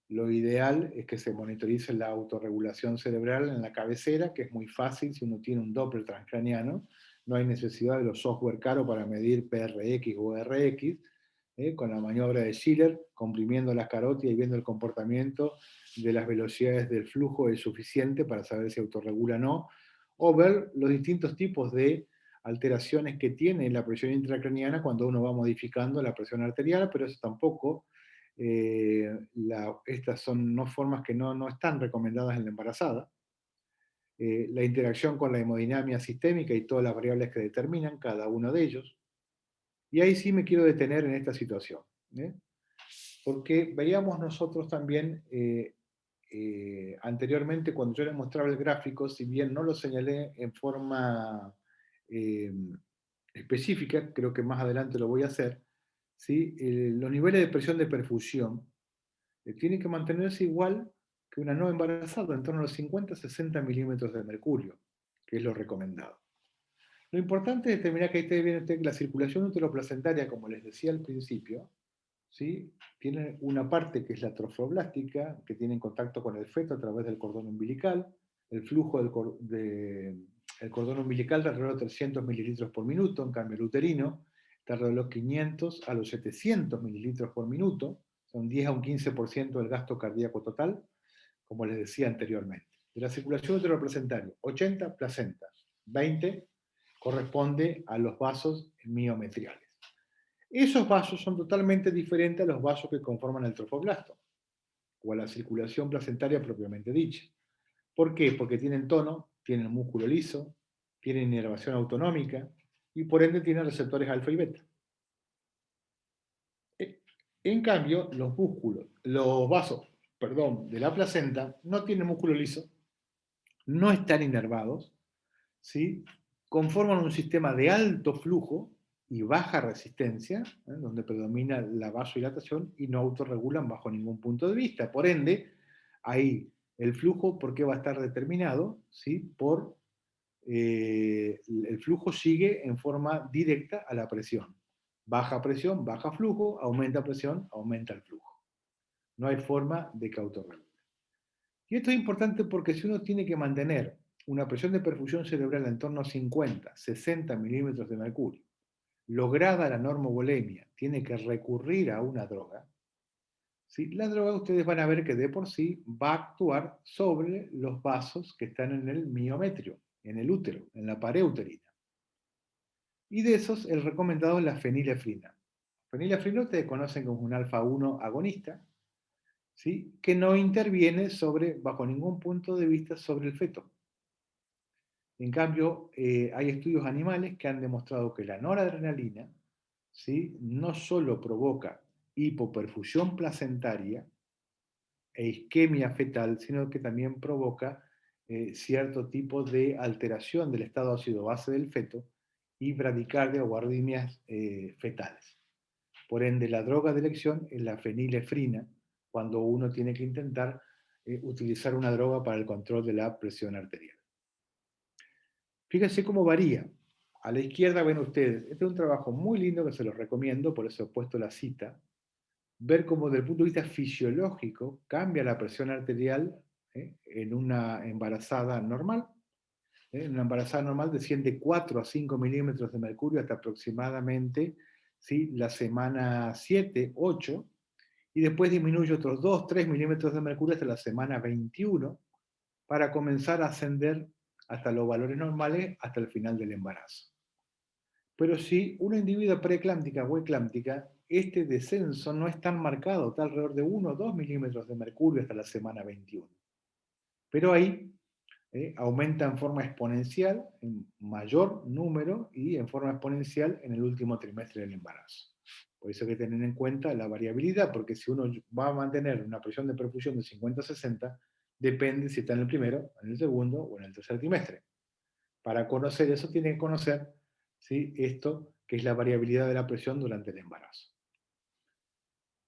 Lo ideal es que se monitorice la autorregulación cerebral en la cabecera, que es muy fácil si uno tiene un Doppler transcraniano. No hay necesidad de los software caros para medir PRX o RX, con la maniobra de Schiller, comprimiendo las carótidas y viendo el comportamiento de las velocidades del flujo es suficiente para saber si autorregula o no, o ver los distintos tipos de alteraciones que tiene la presión intracraniana cuando uno va modificando la presión arterial, pero eso tampoco, estas son no formas que no están recomendadas en la embarazada. La interacción con la hemodinamia sistémica y todas las variables que determinan cada uno de ellos. Y ahí sí me quiero detener en esta situación, porque veíamos nosotros también anteriormente, cuando yo les mostraba el gráfico, si bien no lo señalé en forma eh, específica, creo que más adelante lo voy a hacer, ¿sí? Los niveles de presión de perfusión tienen que mantenerse igual que una no embarazada, en torno a los 50-60 milímetros de mercurio, que es lo recomendado. Lo importante es determinar que ahí viene que la circulación uteroplacentaria, como les decía al principio, ¿sí? Tiene una parte que es la trofoblástica, que tiene contacto con el feto a través del cordón umbilical. El flujo el cordón umbilical está alrededor de 300 mililitros por minuto, en cambio el uterino está alrededor de los 500 a los 700 mililitros por minuto, son 10 a un 15% del gasto cardíaco total, como les decía anteriormente. De la circulación uteroplacentaria, 80 placenta, 20 corresponde a los vasos miometriales. Esos vasos son totalmente diferentes a los vasos que conforman el trofoblasto, o a la circulación placentaria propiamente dicha. ¿Por qué? Porque tienen tono, tienen músculo liso, tienen inervación autonómica y por ende tienen receptores alfa y beta. En cambio, los vasos, perdón, de la placenta no tienen músculo liso, no están inervados, ¿sí? Conforman un sistema de alto flujo y baja resistencia, donde predomina la vasodilatación y no autorregulan bajo ningún punto de vista. Por ende, ahí el flujo, ¿por qué va a estar determinado? ¿Sí? El flujo sigue en forma directa a la presión. Baja presión, baja flujo, aumenta presión, aumenta el flujo. No hay forma de que autorregule. Y esto es importante porque si uno tiene que mantener una presión de perfusión cerebral en torno a 50, 60 milímetros de mercurio, lograda la normovolemia, tiene que recurrir a una droga, ¿sí? La droga ustedes van a ver que de por sí va a actuar sobre los vasos que están en el miometrio, en el útero, en la pared uterina. Y de esos, el recomendado es la fenilefrina. Fenilefrina ustedes conocen como un alfa-1 agonista, ¿sí? Que no interviene bajo ningún punto de vista sobre el feto. En cambio, hay estudios animales que han demostrado que la noradrenalina, ¿sí? No solo provoca hipoperfusión placentaria e isquemia fetal, sino que también provoca cierto tipo de alteración del estado ácido base del feto y bradicardia o arritmias fetales. Por ende, la droga de elección es la fenilefrina, cuando uno tiene que intentar utilizar una droga para el control de la presión arterial. Fíjense cómo varía. A la izquierda ven ustedes, este es un trabajo muy lindo que se los recomiendo, por eso he puesto la cita, ver cómo desde el punto de vista fisiológico cambia la presión arterial en una embarazada normal. En una embarazada normal desciende 4 a 5 milímetros de mercurio hasta aproximadamente, ¿sí?, la semana 7, 8, y después disminuye otros 2, 3 milímetros de mercurio hasta la semana 21, para comenzar a ascender hasta los valores normales hasta el final del embarazo. Pero si una individua preeclámptica o eclámptica, este descenso no es tan marcado, está alrededor de 1 o 2 milímetros de mercurio hasta la semana 21. Pero ahí aumenta en forma exponencial, en mayor número y en forma exponencial en el último trimestre del embarazo. Por eso hay que tener en cuenta la variabilidad, porque si uno va a mantener una presión de perfusión de 50-60, depende si está en el primero, en el segundo o en el tercer trimestre. Para conocer eso, tiene que conocer, ¿sí?, esto que es la variabilidad de la presión durante el embarazo.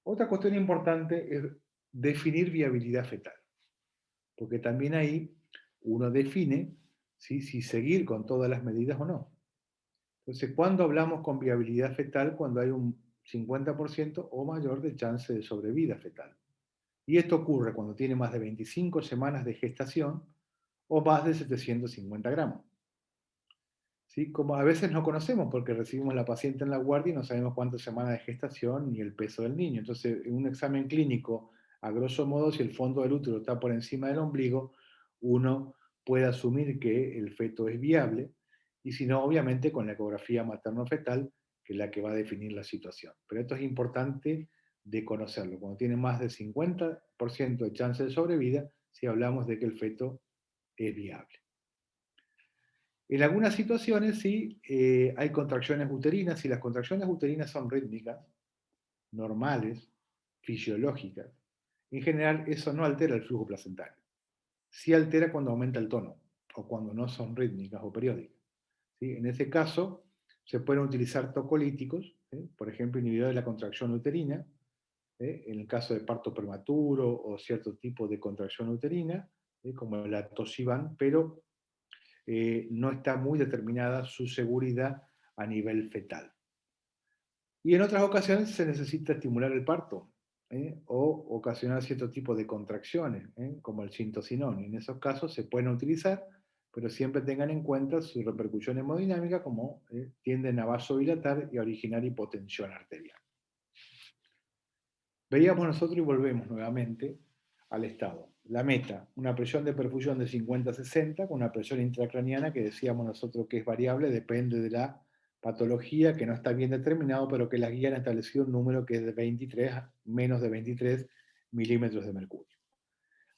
Otra cuestión importante es definir viabilidad fetal, porque también ahí uno define, ¿sí?, si seguir con todas las medidas o no. Entonces, ¿cuándo hablamos con viabilidad fetal? Cuando hay un 50% o mayor de chance de sobrevida fetal. Y esto ocurre cuando tiene más de 25 semanas de gestación o más de 750 gramos. ¿Sí? Como a veces no conocemos porque recibimos la paciente en la guardia y no sabemos cuántas semanas de gestación ni el peso del niño. Entonces, en un examen clínico, a grosso modo, si el fondo del útero está por encima del ombligo, uno puede asumir que el feto es viable, y si no, obviamente con la ecografía materno-fetal, que es la que va a definir la situación. Pero esto es importante de conocerlo. Cuando tiene más del 50% de chance de sobrevida, si hablamos de que el feto es viable. En algunas situaciones sí hay contracciones uterinas, y las contracciones uterinas son rítmicas, normales, fisiológicas. En general, eso no altera el flujo placentario. Sí altera cuando aumenta el tono, o cuando no son rítmicas o periódicas. ¿Sí? En ese caso, se pueden utilizar tocolíticos, por ejemplo, inhibidores de la contracción uterina, en el caso de parto prematuro o cierto tipo de contracción uterina, como la tosiban, pero no está muy determinada su seguridad a nivel fetal. Y en otras ocasiones se necesita estimular el parto o ocasionar cierto tipo de contracciones, como el sintocinón. En esos casos se pueden utilizar, pero siempre tengan en cuenta su repercusión hemodinámica, como tienden a vasodilatar y a originar hipotensión arterial. Veíamos nosotros y volvemos nuevamente al estado. La meta, una presión de perfusión de 50-60 con una presión intracraniana que decíamos nosotros que es variable, depende de la patología, que no está bien determinado, pero que las guías han establecido un número que es de 23, menos de 23 milímetros de mercurio.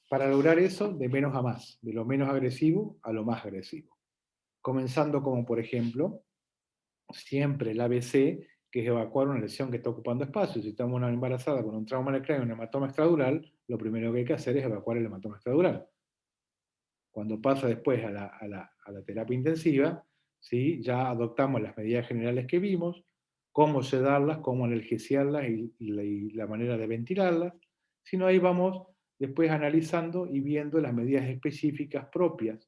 Para lograr eso, de menos a más, de lo menos agresivo a lo más agresivo. Comenzando como, por ejemplo, siempre el ABC, que es evacuar una lesión que está ocupando espacio. Si estamos una embarazada con un trauma en el cráneo, un hematoma extradural, lo primero que hay que hacer es evacuar el hematoma extradural. Cuando pasa después a la terapia intensiva, ¿sí?, ya adoptamos las medidas generales que vimos, cómo sedarlas, cómo analgesiarlas y la manera de ventilarlas. Sino ahí vamos después analizando y viendo las medidas específicas propias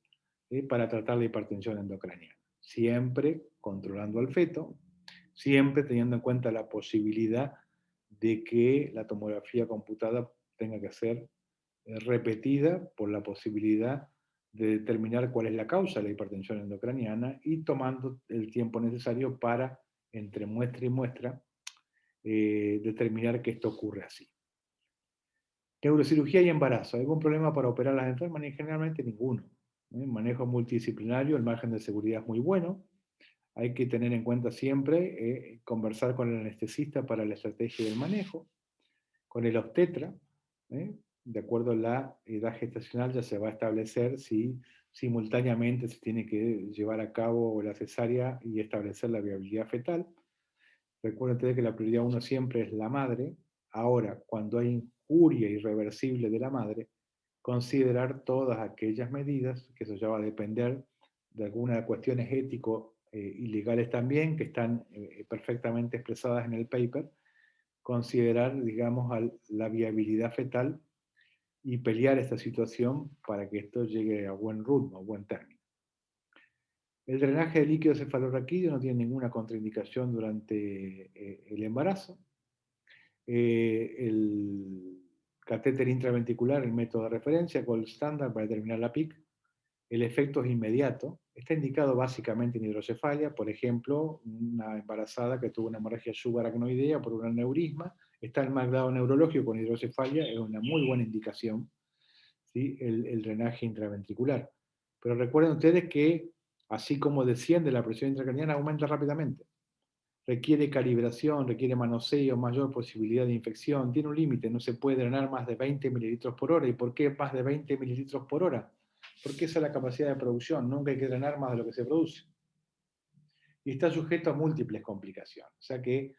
para tratar la hipertensión endocraniana. Siempre controlando al feto, siempre teniendo en cuenta la posibilidad de que la tomografía computada tenga que ser repetida por la posibilidad de determinar cuál es la causa de la hipertensión endocraniana, y tomando el tiempo necesario para, entre muestra y muestra, determinar que esto ocurre así. Neurocirugía y embarazo. ¿Algún problema para operar a las enfermas? Ni generalmente ninguno. Manejo multidisciplinario, el margen de seguridad es muy bueno. Hay que tener en cuenta siempre conversar con el anestesista para la estrategia del manejo, con el obstetra, de acuerdo a la edad gestacional ya se va a establecer si simultáneamente se tiene que llevar a cabo la cesárea y establecer la viabilidad fetal. Recuerden que la prioridad uno siempre es la madre. Ahora, cuando hay injuria irreversible de la madre, considerar todas aquellas medidas, que eso ya va a depender de algunas cuestiones ético y legales también, que están perfectamente expresadas en el paper, considerar, digamos, la viabilidad fetal y pelear esta situación para que esto llegue a buen ritmo, a buen término. El drenaje de líquido cefalorraquídeo no tiene ninguna contraindicación durante el embarazo. El catéter intraventricular, el método de referencia, gold standard para determinar la PIC, el efecto es inmediato. Está indicado básicamente en hidrocefalia, por ejemplo, una embarazada que tuvo una hemorragia subaracnoidea por un aneurisma, está el marcado neurológico con hidrocefalia, es una muy buena indicación, ¿sí? El drenaje intraventricular. Pero recuerden ustedes que, así como desciende la presión intracraniana, aumenta rápidamente. Requiere calibración, requiere manoseo, mayor posibilidad de infección, tiene un límite, no se puede drenar más de 20 mililitros por hora. ¿Y por qué más de 20 mililitros por hora? Porque esa es la capacidad de producción, nunca hay que drenar más de lo que se produce. Y está sujeto a múltiples complicaciones. O sea que,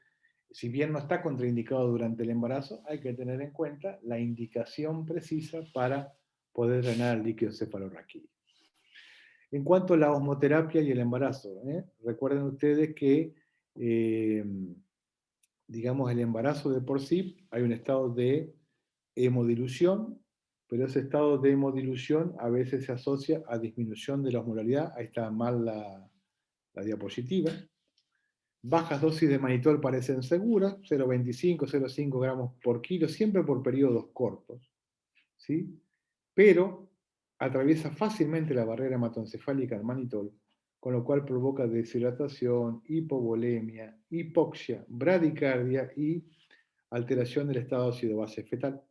si bien no está contraindicado durante el embarazo, hay que tener en cuenta la indicación precisa para poder drenar el líquido cefalorraquídeo. En cuanto a la osmoterapia y el embarazo, recuerden ustedes que, digamos, el embarazo de por sí, hay un estado de hemodilución, pero ese estado de hemodilución a veces se asocia a disminución de la osmolaridad. Ahí está mal la diapositiva. Bajas dosis de manitol parecen seguras, 0,25, 0,5 gramos por kilo, siempre por periodos cortos, ¿sí? Pero atraviesa fácilmente la barrera hematoencefálica del manitol, con lo cual provoca deshidratación, hipovolemia, hipoxia, bradicardia y alteración del estado ácido-base fetal.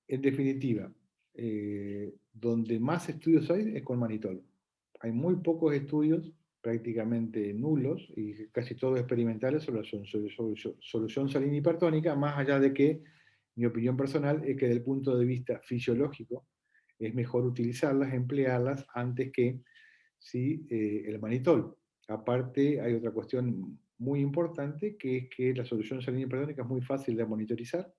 En definitiva, donde más estudios hay es con manitol. Hay muy pocos estudios, prácticamente nulos, y casi todos experimentales sobre la solución salina hipertónica, más allá de que mi opinión personal es que desde el punto de vista fisiológico es mejor utilizarlas, emplearlas, antes que ¿sí? El manitol. Aparte, hay otra cuestión muy importante, que es que la solución salina hipertónica es muy fácil de monitorizar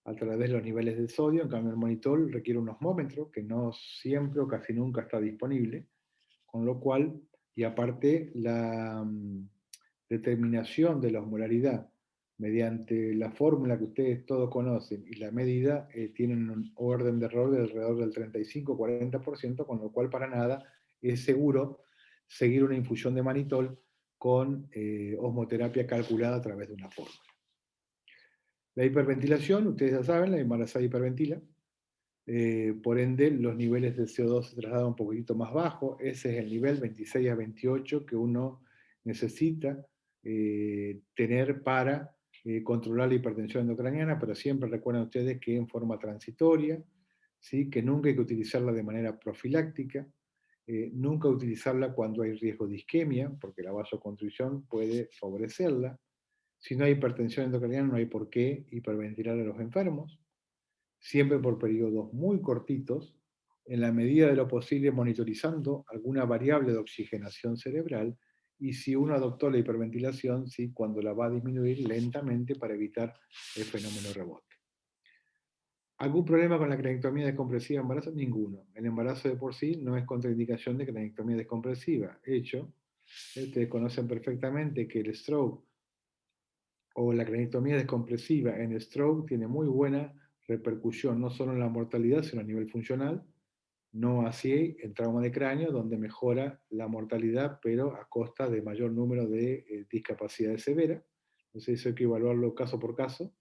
a través de los niveles de sodio. En cambio, el manitol requiere un osmómetro que no siempre o casi nunca está disponible, con lo cual, y aparte, la determinación de la osmolaridad mediante la fórmula que ustedes todos conocen y la medida tienen un orden de error de alrededor del 35-40%, con lo cual para nada es seguro seguir una infusión de manitol con osmoterapia calculada a través de una fórmula. La hiperventilación, ustedes ya saben, la embarazada hiperventila. Por ende, los niveles de CO2 se trasladan un poquitito más bajo. Ese es el nivel 26 a 28 que uno necesita tener para controlar la hipertensión endocraniana, pero siempre recuerden ustedes que en forma transitoria, ¿sí? Que nunca hay que utilizarla de manera profiláctica, nunca utilizarla cuando hay riesgo de isquemia, porque la vasoconstricción puede favorecerla. Si no hay hipertensión endocraniana, no hay por qué hiperventilar a los enfermos, siempre por periodos muy cortitos, en la medida de lo posible monitorizando alguna variable de oxigenación cerebral, y si uno adoptó la hiperventilación, ¿sí? Cuando la va a disminuir lentamente para evitar el fenómeno rebote. ¿Algún problema con la cranectomía descompresiva en embarazo? Ninguno. El embarazo de por sí no es contraindicación de cranectomía descompresiva. Hecho, ustedes conocen perfectamente que el stroke o la cranectomía descompresiva en stroke tiene muy buena repercusión, no solo en la mortalidad, sino a nivel funcional, no así en trauma de cráneo, donde mejora la mortalidad, pero a costa de mayor número de discapacidades severas. Entonces eso hay que evaluarlo caso por caso,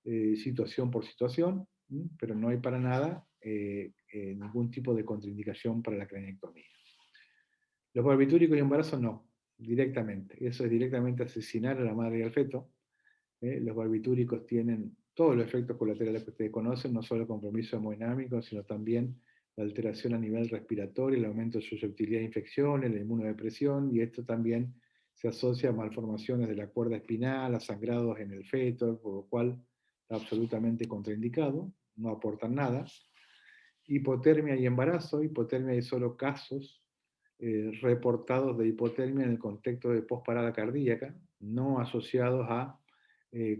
situación por situación, pero no hay para nada ningún tipo de contraindicación para la cranectomía. Los barbitúricos y embarazos no, directamente. Eso es directamente asesinar a la madre y al feto. Los barbitúricos tienen todos los efectos colaterales que ustedes conocen, no solo el compromiso hemodinámico, sino también la alteración a nivel respiratorio, el aumento de susceptibilidad a infecciones, la inmunodepresión, y esto también se asocia a malformaciones de la cuerda espinal, a sangrados en el feto, por lo cual está absolutamente contraindicado, no aportan nada. Hipotermia y embarazo. Hipotermia, hay solo casos reportados de hipotermia en el contexto de posparada cardíaca, no asociados a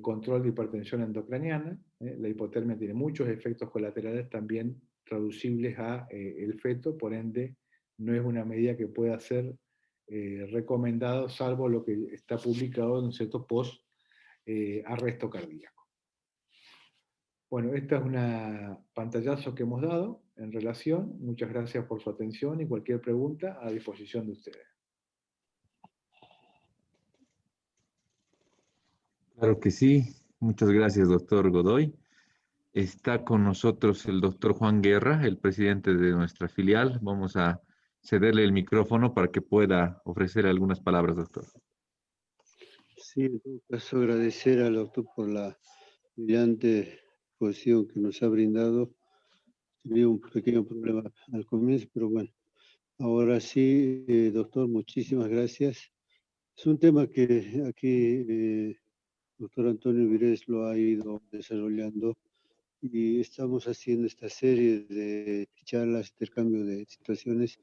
control de hipertensión endocraniana. La hipotermia tiene muchos efectos colaterales también traducibles a el feto, por ende no es una medida que pueda ser recomendada, salvo lo que está publicado en un cierto post arresto cardíaco. Bueno, esta es una pantallazo que hemos dado en relación. Muchas gracias por su atención y cualquier pregunta a disposición de ustedes. Claro que sí. Muchas gracias, doctor Godoy. Está con nosotros el doctor Juan Guerra, el presidente de nuestra filial. Vamos a cederle el micrófono para que pueda ofrecer algunas palabras, doctor. Sí, en todo caso agradecer al doctor por la brillante exposición que nos ha brindado. Tenía un pequeño problema al comienzo, pero bueno, ahora sí, doctor, muchísimas gracias. Es un tema que aquí doctor Antonio Vírez lo ha ido desarrollando y estamos haciendo esta serie de charlas, intercambio de situaciones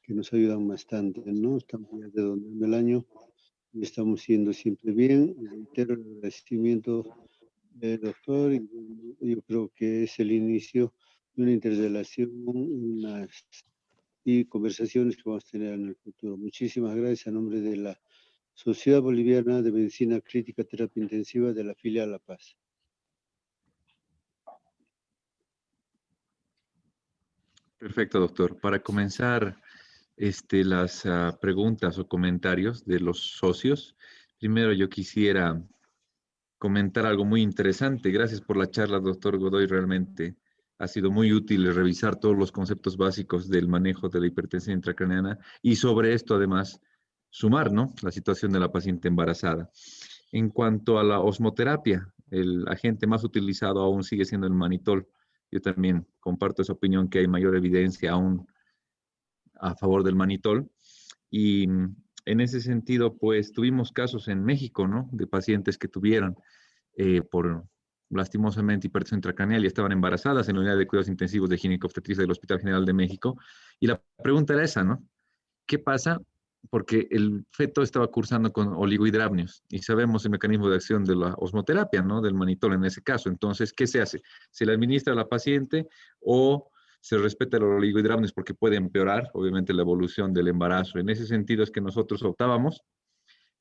que nos ayudan bastante, ¿no? Estamos ya redondeando el año y estamos siendo siempre bien. Reitero el agradecimiento del doctor y yo creo que es el inicio de una interrelación y conversaciones que vamos a tener en el futuro. Muchísimas gracias a nombre de la Sociedad Boliviana de Medicina Crítica Terapia Intensiva de la filial La Paz. Perfecto, doctor. Para comenzar las preguntas o comentarios de los socios, primero yo quisiera comentar algo muy interesante. Gracias por la charla, doctor Godoy. Realmente ha sido muy útil revisar todos los conceptos básicos del manejo de la hipertensión intracraneana y sobre esto además sumar, ¿no?, la situación de la paciente embarazada. En cuanto a la osmoterapia, el agente más utilizado aún sigue siendo el manitol. Yo también comparto esa opinión que hay mayor evidencia aún a favor del manitol. Y en ese sentido, pues tuvimos casos en México, ¿no?, de pacientes que tuvieron por lastimosamente hipertensión intracraneal y estaban embarazadas en la unidad de cuidados intensivos de ginecobstetricia del Hospital General de México. Y la pregunta era esa, ¿no? ¿Qué pasa? Porque el feto estaba cursando con oligohidramnios y sabemos el mecanismo de acción de la osmoterapia, ¿no?, del manitol en ese caso. Entonces, ¿qué se hace? ¿Se le administra a la paciente o se respeta el oligohidramnios porque puede empeorar, obviamente, la evolución del embarazo? En ese sentido es que nosotros optábamos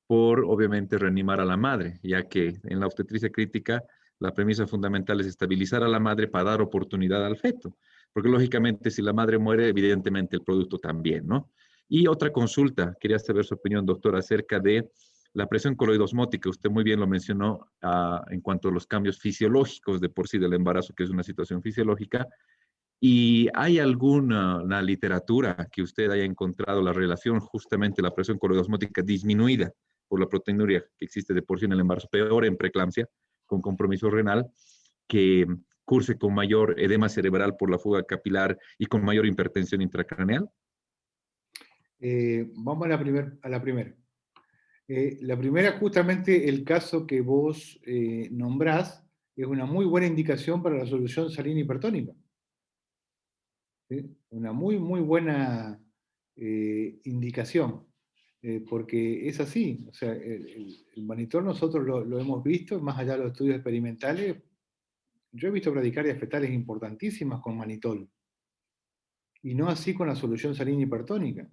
por, obviamente, reanimar a la madre, ya que en la obstetricia crítica la premisa fundamental es estabilizar a la madre para dar oportunidad al feto, porque lógicamente si la madre muere, evidentemente el producto también, ¿no? Y otra consulta, quería saber su opinión, doctor, acerca de la presión coloidosmótica. Usted muy bien lo mencionó en cuanto a los cambios fisiológicos de por sí del embarazo, que es una situación fisiológica. ¿Y hay alguna literatura que usted haya encontrado la relación justamente la presión coloidosmótica disminuida por la proteinuria que existe de por sí en el embarazo, peor en preeclampsia, con compromiso renal, que curse con mayor edema cerebral por la fuga capilar y con mayor hipertensión intracraneal? Vamos a la primera. La primera, justamente el caso que vos nombrás, es una muy buena indicación para la solución salina hipertónica. ¿Sí? Una muy, muy buena indicación, porque es así. O sea, el monitor nosotros lo hemos visto, más allá de los estudios experimentales. Yo he visto bradicardias fetales importantísimas con manitol, y no así con la solución salina hipertónica.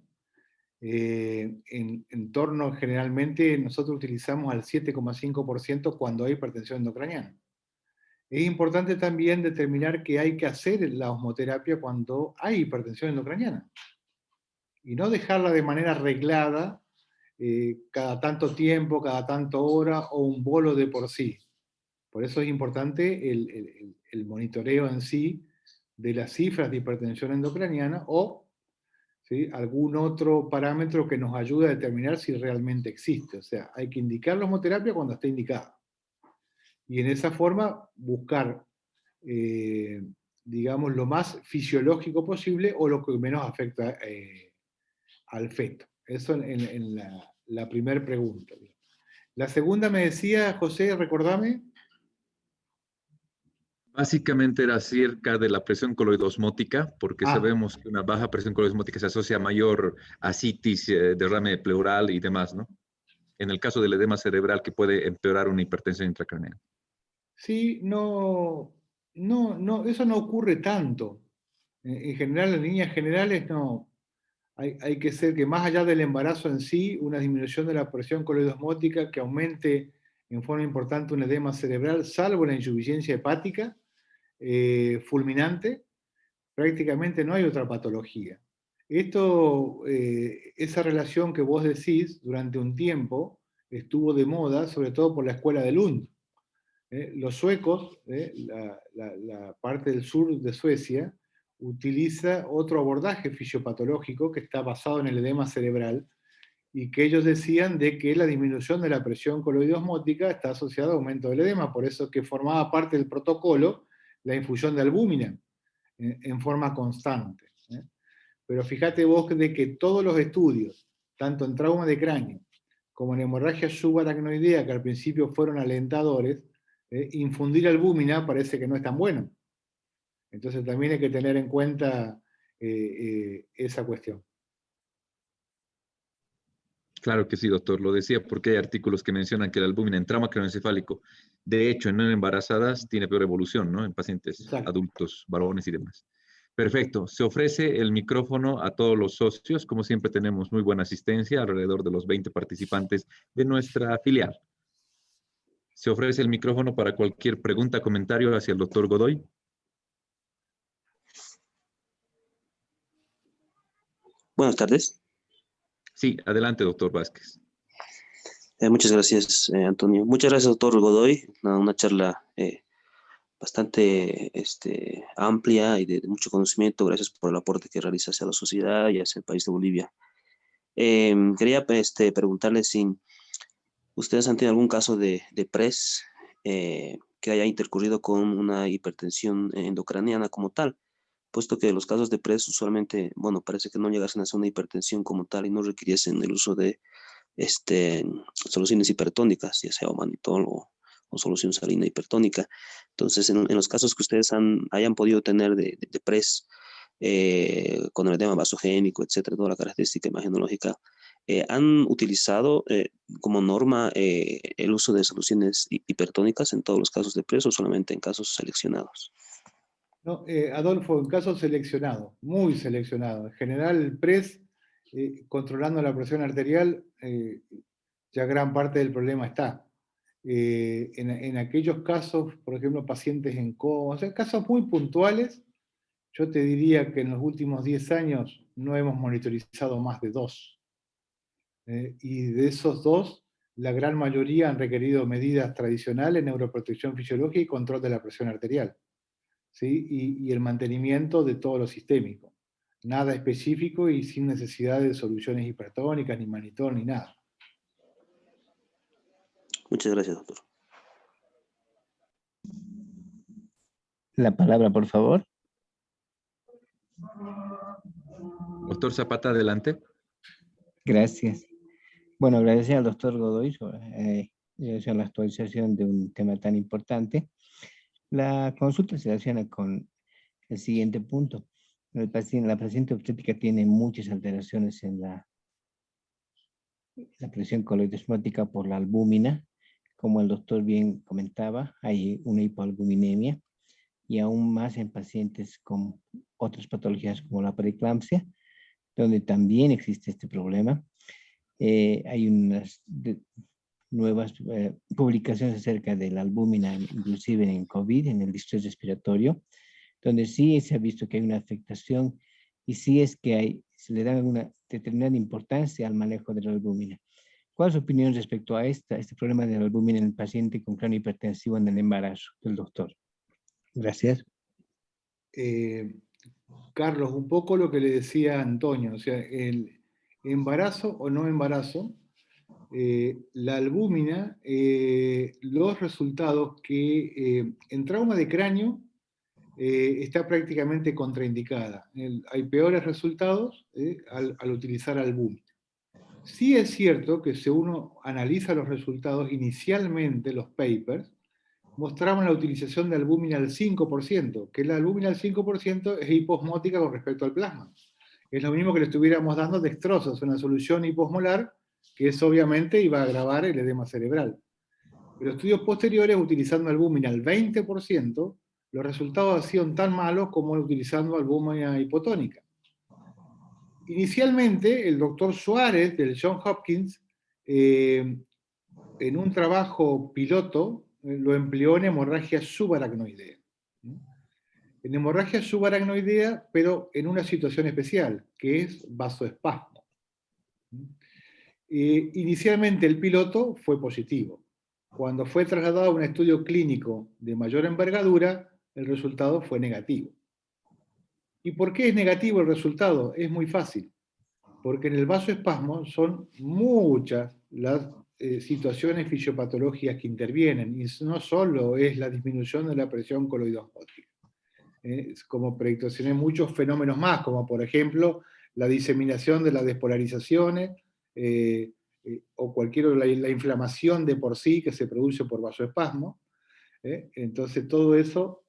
En torno, generalmente, nosotros utilizamos al 7,5% cuando hay hipertensión endocraniana. Es importante también determinar que hay que hacer la osmoterapia cuando hay hipertensión endocraniana, y no dejarla de manera reglada cada tanto tiempo, cada tanto hora, o un bolo de por sí. Por eso es importante el monitoreo en sí de las cifras de hipertensión endocraniana, o ¿sí?, algún otro parámetro que nos ayude a determinar si realmente existe. O sea, hay que indicar la osmoterapia cuando está indicada. Y en esa forma buscar, digamos, lo más fisiológico posible o lo que menos afecta al feto. Eso en la primera pregunta. La segunda me decía, José, recordame. Básicamente era acerca de la presión coloidosmótica, porque Ah, sabemos que una baja presión coloidosmótica se asocia a mayor ascitis, derrame pleural y demás, ¿no? En el caso del edema cerebral que puede empeorar una hipertensión intracraneal. sí, no, no, no, eso no ocurre tanto. En general, en líneas generales, no. Hay que ser que más allá del embarazo en sí, una disminución de la presión coloidosmótica que aumente en forma importante un edema cerebral, salvo la insuficiencia hepática fulminante, prácticamente no hay otra patología. Esa relación que vos decís, durante un tiempo estuvo de moda, sobre todo por la escuela de Lund. Los suecos, la parte del sur de Suecia, utiliza otro abordaje fisiopatológico que está basado en el edema cerebral, y que ellos decían de que la disminución de la presión coloidosmótica está asociada a aumento del edema, por eso que formaba parte del protocolo la infusión de albúmina en forma constante. Pero fíjate vos de que todos los estudios, tanto en trauma de cráneo como en hemorragia subaracnoidea, que al principio fueron alentadores, infundir albúmina parece que no es tan bueno. Entonces también hay que tener en cuenta esa cuestión. Claro que sí, doctor. Lo decía porque hay artículos que mencionan que la albúmina en trauma craneoencefálico, de hecho, en embarazadas, tiene peor evolución, ¿no? En pacientes Exacto. adultos, varones y demás. Perfecto. Se ofrece el micrófono a todos los socios. Como siempre, tenemos muy buena asistencia, alrededor de los 20 participantes de nuestra filial. Se ofrece el micrófono para cualquier pregunta, comentario hacia el doctor Godoy. Buenas tardes. Sí, adelante, doctor Vázquez. Muchas gracias, Antonio. Muchas gracias, doctor Godoy. Una charla bastante amplia y de mucho conocimiento. Gracias por el aporte que realiza hacia la sociedad y hacia el país de Bolivia. Quería preguntarle si ustedes han tenido algún caso de PRES que haya intercurrido con una hipertensión endocraniana como tal, puesto que los casos de PRES usualmente, bueno, parece que no llegasen a ser una hipertensión como tal y no requiriesen el uso de soluciones hipertónicas, ya sea manitol o solución salina hipertónica. Entonces, en los casos que ustedes hayan podido tener de PRES, con el edema vasogénico, etcétera, toda la característica imagenológica, ¿han utilizado como norma el uso de soluciones hipertónicas en todos los casos de PRES o solamente en casos seleccionados? No, Adolfo, en casos seleccionados, muy seleccionados. En general, el PRES, controlando la presión arterial, ya gran parte del problema está. En aquellos casos, por ejemplo, pacientes en coma, o sea, casos muy puntuales, yo te diría que en los últimos 10 años no hemos monitorizado más de 2. Y de esos 2, la gran mayoría han requerido medidas tradicionales, neuroprotección fisiológica y control de la presión arterial. ¿Sí? Y el mantenimiento de todo lo sistémico. Nada específico y sin necesidad de soluciones hipertónicas, ni manitol, ni nada. Muchas gracias, doctor. La palabra, por favor. Doctor Zapata, adelante. Gracias. Bueno, agradecer al doctor Godoy sobre la actualización de un tema tan importante. La consulta se relaciona con el siguiente punto. La paciente obstétrica tiene muchas alteraciones en la presión coloidosmótica por la albúmina. Como el doctor bien comentaba, hay una hipoalbuminemia y aún más en pacientes con otras patologías como la preeclampsia, donde también existe este problema. Hay unas nuevas publicaciones acerca de la albúmina, inclusive en COVID, en el distrés respiratorio, donde sí se ha visto que hay una afectación y sí es que se le da una determinada importancia al manejo de la albúmina. ¿Cuál es su opinión respecto a este problema de la albúmina en el paciente con cráneo hipertensivo en el embarazo del doctor? Gracias. Carlos, un poco lo que le decía Antonio, o sea, el embarazo o no embarazo, la albúmina, los resultados que en trauma de cráneo está prácticamente contraindicada. Hay peores resultados al utilizar albúmina. Sí es cierto que si uno analiza los resultados, inicialmente los papers mostraban la utilización de albúmina al 5%, que la albúmina al 5% es hiposmótica con respecto al plasma. Es lo mismo que le estuviéramos dando dextrosas, una solución hiposmolar, que eso obviamente iba a agravar el edema cerebral. Pero estudios posteriores, utilizando albúmina al 20%, los resultados han sido tan malos como utilizando albúmina hipotónica. Inicialmente, el doctor Suárez, del Johns Hopkins, en un trabajo piloto, lo empleó en hemorragia subaracnoidea. En hemorragia subaracnoidea, pero en una situación especial, que es vasoespasmo. Inicialmente el piloto fue positivo. Cuando fue trasladado a un estudio clínico de mayor envergadura, el resultado fue negativo. ¿Y por qué es negativo el resultado? Es muy fácil. Porque en el vasoespasmo son muchas las situaciones fisiopatológicas que intervienen, y no solo es la disminución de la presión coloidosmótica. Como prediccioné muchos fenómenos más, como por ejemplo la diseminación de las despolarizaciones, o cualquier la inflamación de por sí que se produce por vasoespasmo. Entonces todo eso.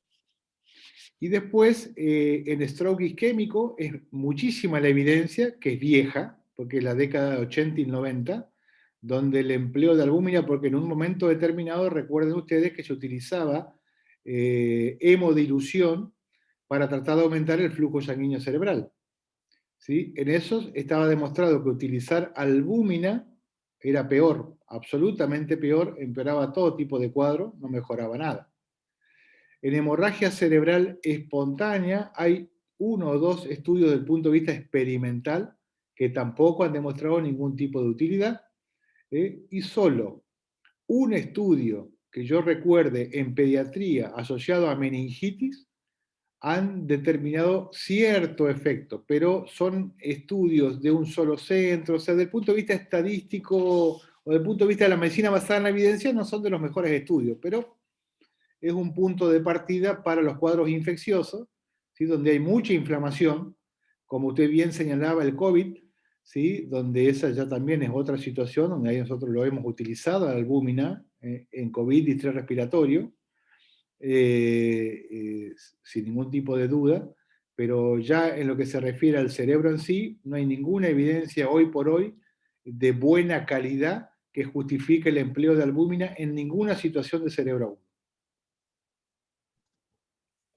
Y después, en stroke isquémico, es muchísima la evidencia, que es vieja, porque es la década de 80 y 90, donde el empleo de albúmina, porque en un momento determinado, recuerden ustedes que se utilizaba hemodilución para tratar de aumentar el flujo sanguíneo cerebral. ¿Sí? En esos estaba demostrado que utilizar albúmina era peor, absolutamente peor, empeoraba todo tipo de cuadro, no mejoraba nada. En hemorragia cerebral espontánea hay 1 o 2 estudios desde el punto de vista experimental que tampoco han demostrado ningún tipo de utilidad, y solo un estudio que yo recuerde en pediatría asociado a meningitis han determinado cierto efecto, pero son estudios de un solo centro, o sea, desde el punto de vista estadístico o desde el punto de vista de la medicina basada en la evidencia no son de los mejores estudios, pero es un punto de partida para los cuadros infecciosos, ¿sí? Donde hay mucha inflamación, como usted bien señalaba el COVID, ¿sí? Donde esa ya también es otra situación, donde ahí nosotros lo hemos utilizado, la albúmina, en COVID y estrés respiratorio, sin ningún tipo de duda, pero ya en lo que se refiere al cerebro en sí, no hay ninguna evidencia hoy por hoy de buena calidad que justifique el empleo de albúmina en ninguna situación de cerebro agudo.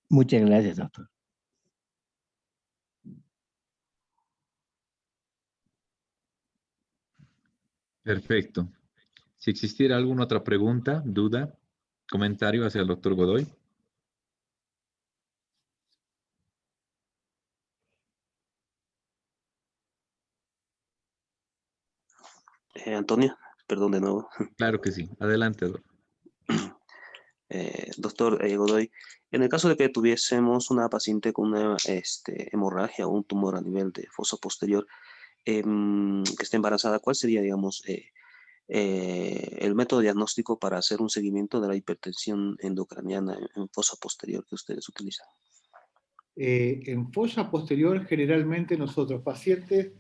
Muchas gracias, doctor. Perfecto. Si existiera alguna otra pregunta, duda, comentario hacia el doctor Godoy. Antonio, perdón de nuevo. Claro que sí. Adelante, doctor. Doctor Godoy, en el caso de que tuviésemos una paciente con una hemorragia o un tumor a nivel de fosa posterior que esté embarazada, ¿cuál sería, digamos, el método diagnóstico para hacer un seguimiento de la hipertensión endocraniana en fosa posterior que ustedes utilizan? En fosa posterior, generalmente nosotros, pacientes,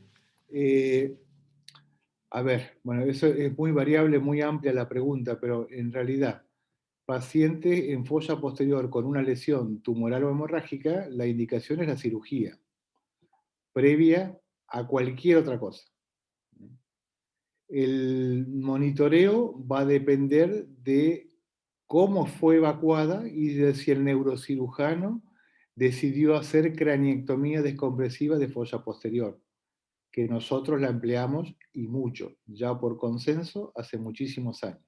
a ver, bueno, eso es muy variable, muy amplia la pregunta, pero en realidad, pacientes en fosa posterior con una lesión tumoral o hemorrágica, la indicación es la cirugía, previa a cualquier otra cosa. El monitoreo va a depender de cómo fue evacuada y de si el neurocirujano decidió hacer craniectomía descompresiva de fosa posterior, que nosotros la empleamos y mucho, ya por consenso hace muchísimos años.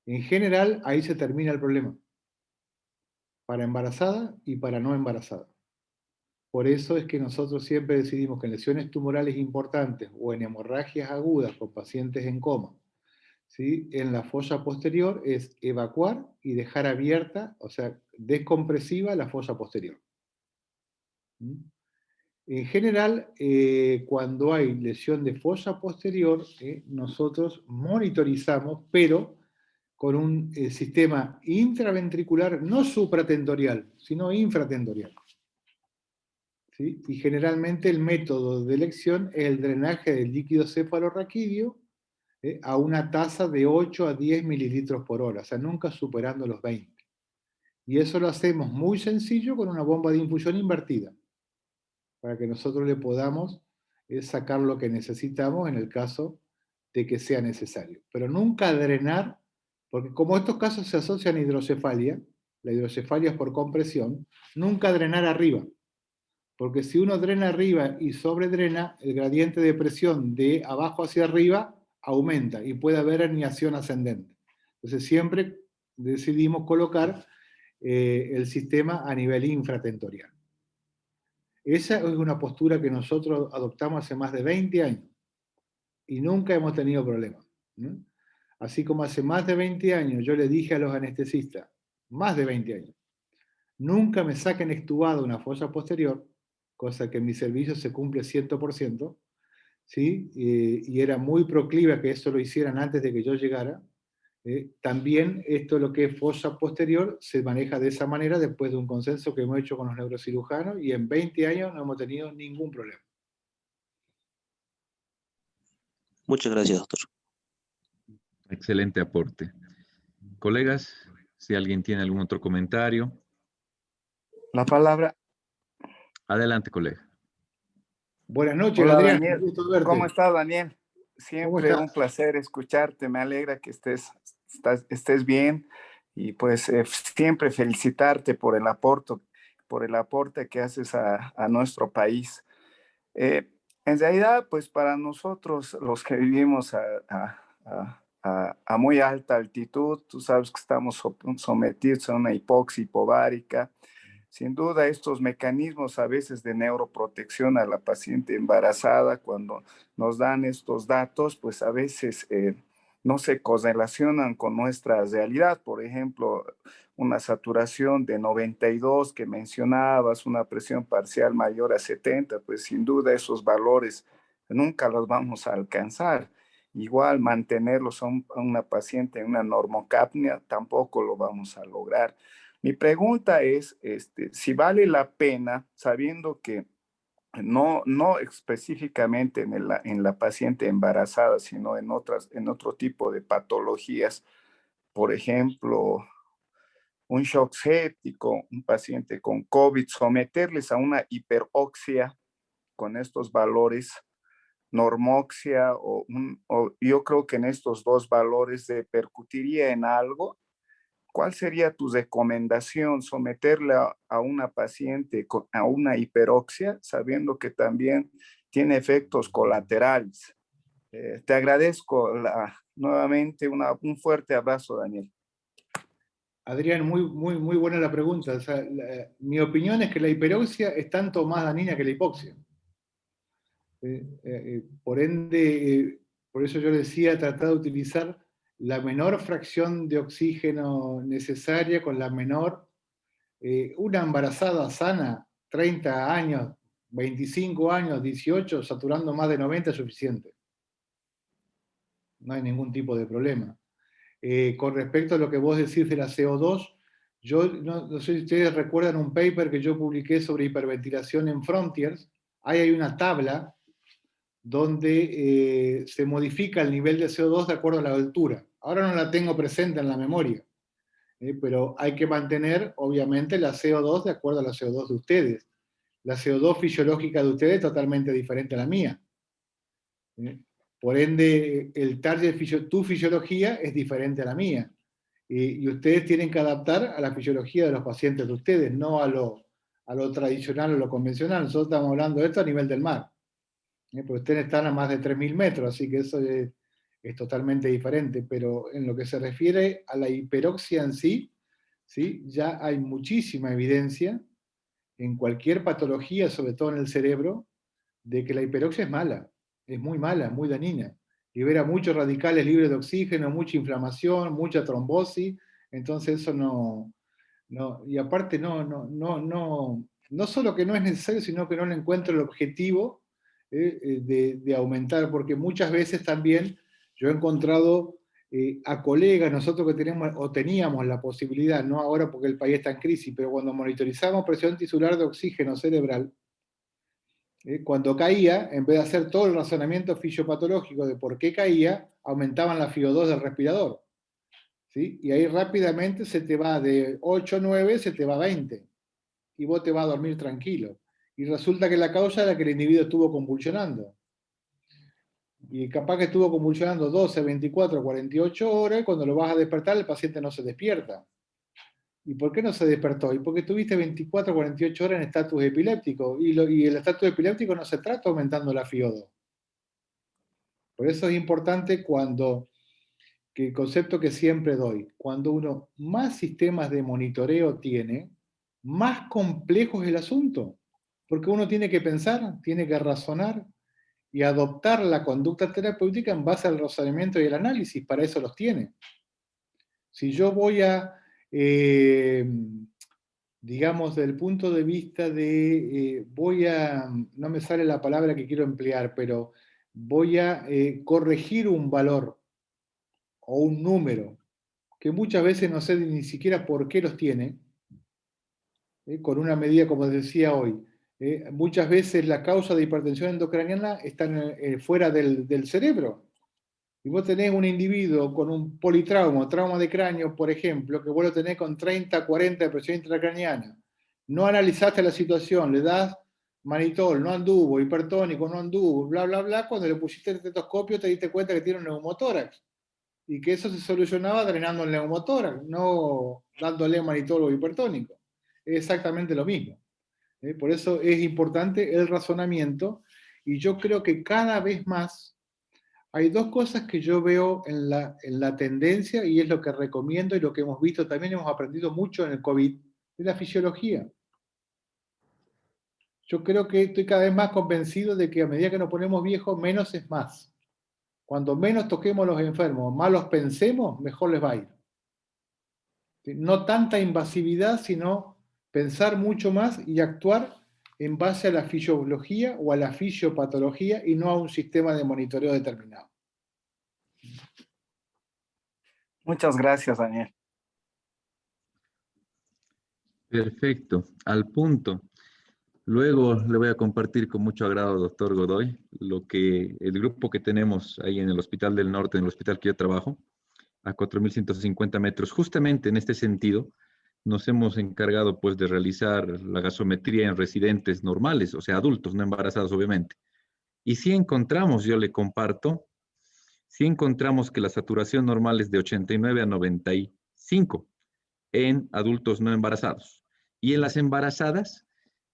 En general, ahí se termina el problema, para embarazada y para no embarazada. Por eso es que nosotros siempre decidimos que en lesiones tumorales importantes o en hemorragias agudas con pacientes en coma, ¿sí? En la fosa posterior es evacuar y dejar abierta, o sea, descompresiva la fosa posterior. En general, cuando hay lesión de fosa posterior, nosotros monitorizamos, pero con un sistema intraventricular, no supratentorial, sino infratentorial. ¿Sí? Y generalmente el método de elección es el drenaje del líquido cefalorraquídeo a una tasa de 8 a 10 mililitros por hora, o sea, nunca superando los 20. Y eso lo hacemos muy sencillo con una bomba de infusión invertida, para que nosotros le podamos sacar lo que necesitamos en el caso de que sea necesario. Pero nunca drenar, porque como estos casos se asocian a hidrocefalia, la hidrocefalia es por compresión, nunca drenar arriba. Porque si uno drena arriba y sobredrena, el gradiente de presión de abajo hacia arriba aumenta y puede haber herniación ascendente. Entonces siempre decidimos colocar el sistema a nivel infratentorial. Esa es una postura que nosotros adoptamos hace más de 20 años y nunca hemos tenido problemas, ¿no? Así como hace más de 20 años yo le dije a los anestesistas, más de 20 años, nunca me saquen extubado una fosa posterior, cosa que en mi servicio se cumple 100%, ¿sí? Y era muy proclive a que eso lo hicieran antes de que yo llegara. También esto, lo que es fosa posterior, se maneja de esa manera después de un consenso que hemos hecho con los neurocirujanos y en 20 años no hemos tenido ningún problema. Muchas gracias, doctor. Excelente aporte. Colegas, si alguien tiene algún otro comentario. La palabra. Adelante, colega. Buenas noches, Hola, Adrián. Daniel. Un gusto verte. ¿Cómo estás, Daniel? Siempre estás? un placer escucharte. Me alegra que estés bien y pues siempre felicitarte por el aporte que haces a nuestro país. En realidad, pues para nosotros, los que vivimos a muy alta altitud, tú sabes que estamos sometidos a una hipoxia hipovárica. Sin duda, estos mecanismos a veces de neuroprotección a la paciente embarazada, cuando nos dan estos datos, pues a veces no se correlacionan con nuestra realidad. Por ejemplo, una saturación de 92 que mencionabas, una presión parcial mayor a 70, pues sin duda esos valores nunca los vamos a alcanzar. Igual mantenerlos a una paciente en una normocapnia tampoco lo vamos a lograr. Mi pregunta es si vale la pena, sabiendo que no específicamente en la paciente embarazada, sino en otro tipo de patologías, por ejemplo, un shock séptico, un paciente con COVID, someterles a una hiperoxia con estos valores, normoxia, o yo creo que en estos dos valores percutiría en algo. ¿Cuál sería tu recomendación? ¿Someterla a una paciente a una hiperoxia, sabiendo que también tiene efectos colaterales? Te agradezco nuevamente un fuerte abrazo, Daniel. Adrián, muy buena la pregunta. O sea, mi opinión es que la hiperoxia es tanto más dañina que la hipoxia. Por ende, por eso yo decía, tratar de utilizar la menor fracción de oxígeno necesaria con la menor. Una embarazada sana, 30 años, 25 años, 18, saturando más de 90 es suficiente. No hay ningún tipo de problema. Con respecto a lo que vos decís de la CO2, yo no sé si ustedes recuerdan un paper que yo publiqué sobre hiperventilación en Frontiers. Ahí hay una tabla donde se modifica el nivel de CO2 de acuerdo a la altura. Ahora no la tengo presente en la memoria, pero hay que mantener, obviamente, la CO2 de acuerdo a la CO2 de ustedes. La CO2 fisiológica de ustedes es totalmente diferente a la mía. Por ende, el target tu fisiología es diferente a la mía. Y ustedes tienen que adaptar a la fisiología de los pacientes de ustedes, no a lo tradicional o lo convencional. Nosotros estamos hablando de esto a nivel del mar. Porque ustedes están a más de 3.000 metros, así que eso es totalmente diferente. Pero en lo que se refiere a la hiperoxia en sí, ¿sí? Ya hay muchísima evidencia en cualquier patología, sobre todo en el cerebro, de que la hiperoxia es mala, es muy mala, muy dañina. Libera muchos radicales libres de oxígeno, mucha inflamación, mucha trombosis, entonces eso no y aparte no solo que no es necesario, sino que no le encuentro el objetivo de aumentar, porque muchas veces también yo he encontrado a colegas, nosotros que tenemos o teníamos la posibilidad, no ahora porque el país está en crisis, pero cuando monitorizamos presión tisular de oxígeno cerebral, cuando caía, en vez de hacer todo el razonamiento fisiopatológico de por qué caía, aumentaban la FiO2 del respirador. ¿Sí? Y ahí rápidamente se te va de 8 a 9, se te va a 20. Y vos te vas a dormir tranquilo. Y resulta que la causa era que el individuo estuvo convulsionando. Y capaz que estuvo convulsionando 12, 24, 48 horas, y cuando lo vas a despertar, el paciente no se despierta. ¿Y por qué no se despertó? Y porque tuviste 24, 48 horas en estatus epiléptico. Y el estatus epiléptico no se trata aumentando la FiO2. Por eso es importante que el concepto que siempre doy, cuando uno más sistemas de monitoreo tiene, más complejo es el asunto, porque uno tiene que pensar, tiene que razonar y adoptar la conducta terapéutica en base al razonamiento y el análisis, para eso los tiene. Si yo voy a, digamos, desde el punto de vista de, no me sale la palabra que quiero emplear, pero voy a corregir un valor o un número, que muchas veces no sé ni siquiera por qué los tiene, con una medida como decía hoy. Muchas veces la causa de hipertensión endocraniana está fuera del cerebro. Y vos tenés un individuo con un politrauma, trauma de cráneo, por ejemplo, que vos lo tenés con 30, 40 de presión intracraniana. No analizaste la situación, le das manitol, no anduvo, hipertónico, no anduvo, bla, bla, bla. Cuando le pusiste el estetoscopio te diste cuenta que tiene un neumotórax. Y que eso se solucionaba drenando el neumotórax, no dándole manitol o hipertónico. Es exactamente lo mismo. Por eso es importante el razonamiento. Y yo creo que cada vez más hay dos cosas que yo veo en la tendencia, y es lo que recomiendo y lo que hemos visto, también hemos aprendido mucho en el COVID, es la fisiología. Yo creo que estoy cada vez más convencido de que a medida que nos ponemos viejos, menos es más. Cuando menos toquemos a los enfermos, más los pensemos, mejor les va a ir. No tanta invasividad, sino pensar mucho más y actuar en base a la fisiología o a la fisiopatología y no a un sistema de monitoreo determinado. Muchas gracias, Daniel. Perfecto, al punto. Luego le voy a compartir con mucho agrado, doctor Godoy, lo que el grupo que tenemos ahí en el Hospital del Norte, en el hospital que yo trabajo, a 4.150 metros, justamente en este sentido, nos hemos encargado pues de realizar la gasometría en residentes normales, o sea, adultos, no embarazados obviamente. Y si encontramos, yo le comparto, si encontramos que la saturación normal es de 89 a 95 en adultos no embarazados. Y en las embarazadas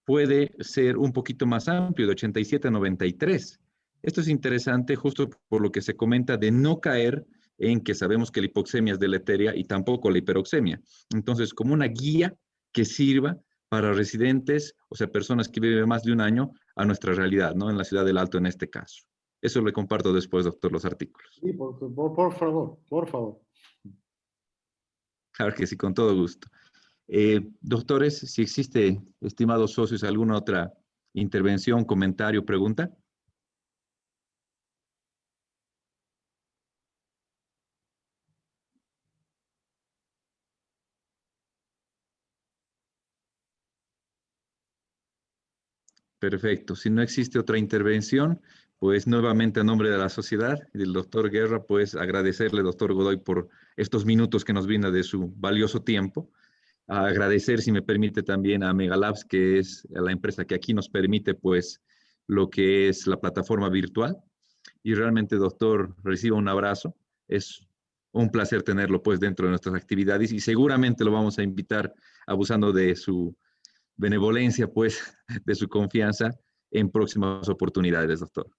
puede ser un poquito más amplio, de 87 a 93. Esto es interesante justo por lo que se comenta de no caer en que sabemos que la hipoxemia es deleteria y tampoco la hiperoxemia. Entonces, como una guía que sirva para residentes, o sea, personas que viven más de un año, a nuestra realidad, ¿no? En la ciudad del Alto en este caso. Eso le comparto después, doctor, los artículos. Sí, por favor, por favor. Claro que sí, con todo gusto. Doctores, si existe, estimados socios, alguna otra intervención, comentario, pregunta. Perfecto. Si no existe otra intervención, pues nuevamente a nombre de la sociedad y del doctor Guerra, pues agradecerle, doctor Godoy, por estos minutos que nos brinda de su valioso tiempo. Agradecer, si me permite, también a Megalabs, que es la empresa que aquí nos permite, pues, lo que es la plataforma virtual. Y realmente, doctor, reciba un abrazo. Es un placer tenerlo, pues, dentro de nuestras actividades y seguramente lo vamos a invitar, abusando de su benevolencia, pues, de su confianza en próximas oportunidades, doctor.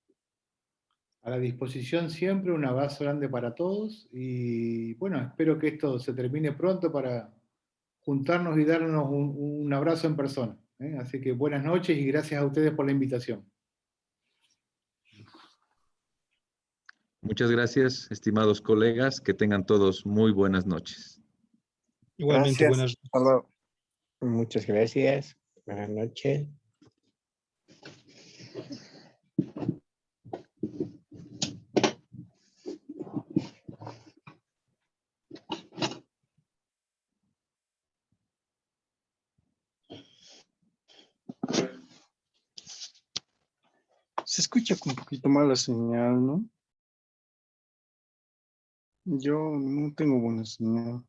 A la disposición siempre, un abrazo grande para todos y bueno, espero que esto se termine pronto para juntarnos y darnos un abrazo en persona. Así que buenas noches y gracias a ustedes por la invitación. Muchas gracias, estimados colegas, que tengan todos muy buenas noches. Igualmente, Gracias. buenas noches. Hasta luego. Muchas gracias. Buenas noches. Se escucha con un poquito mal la señal, ¿no? Yo no tengo buena señal.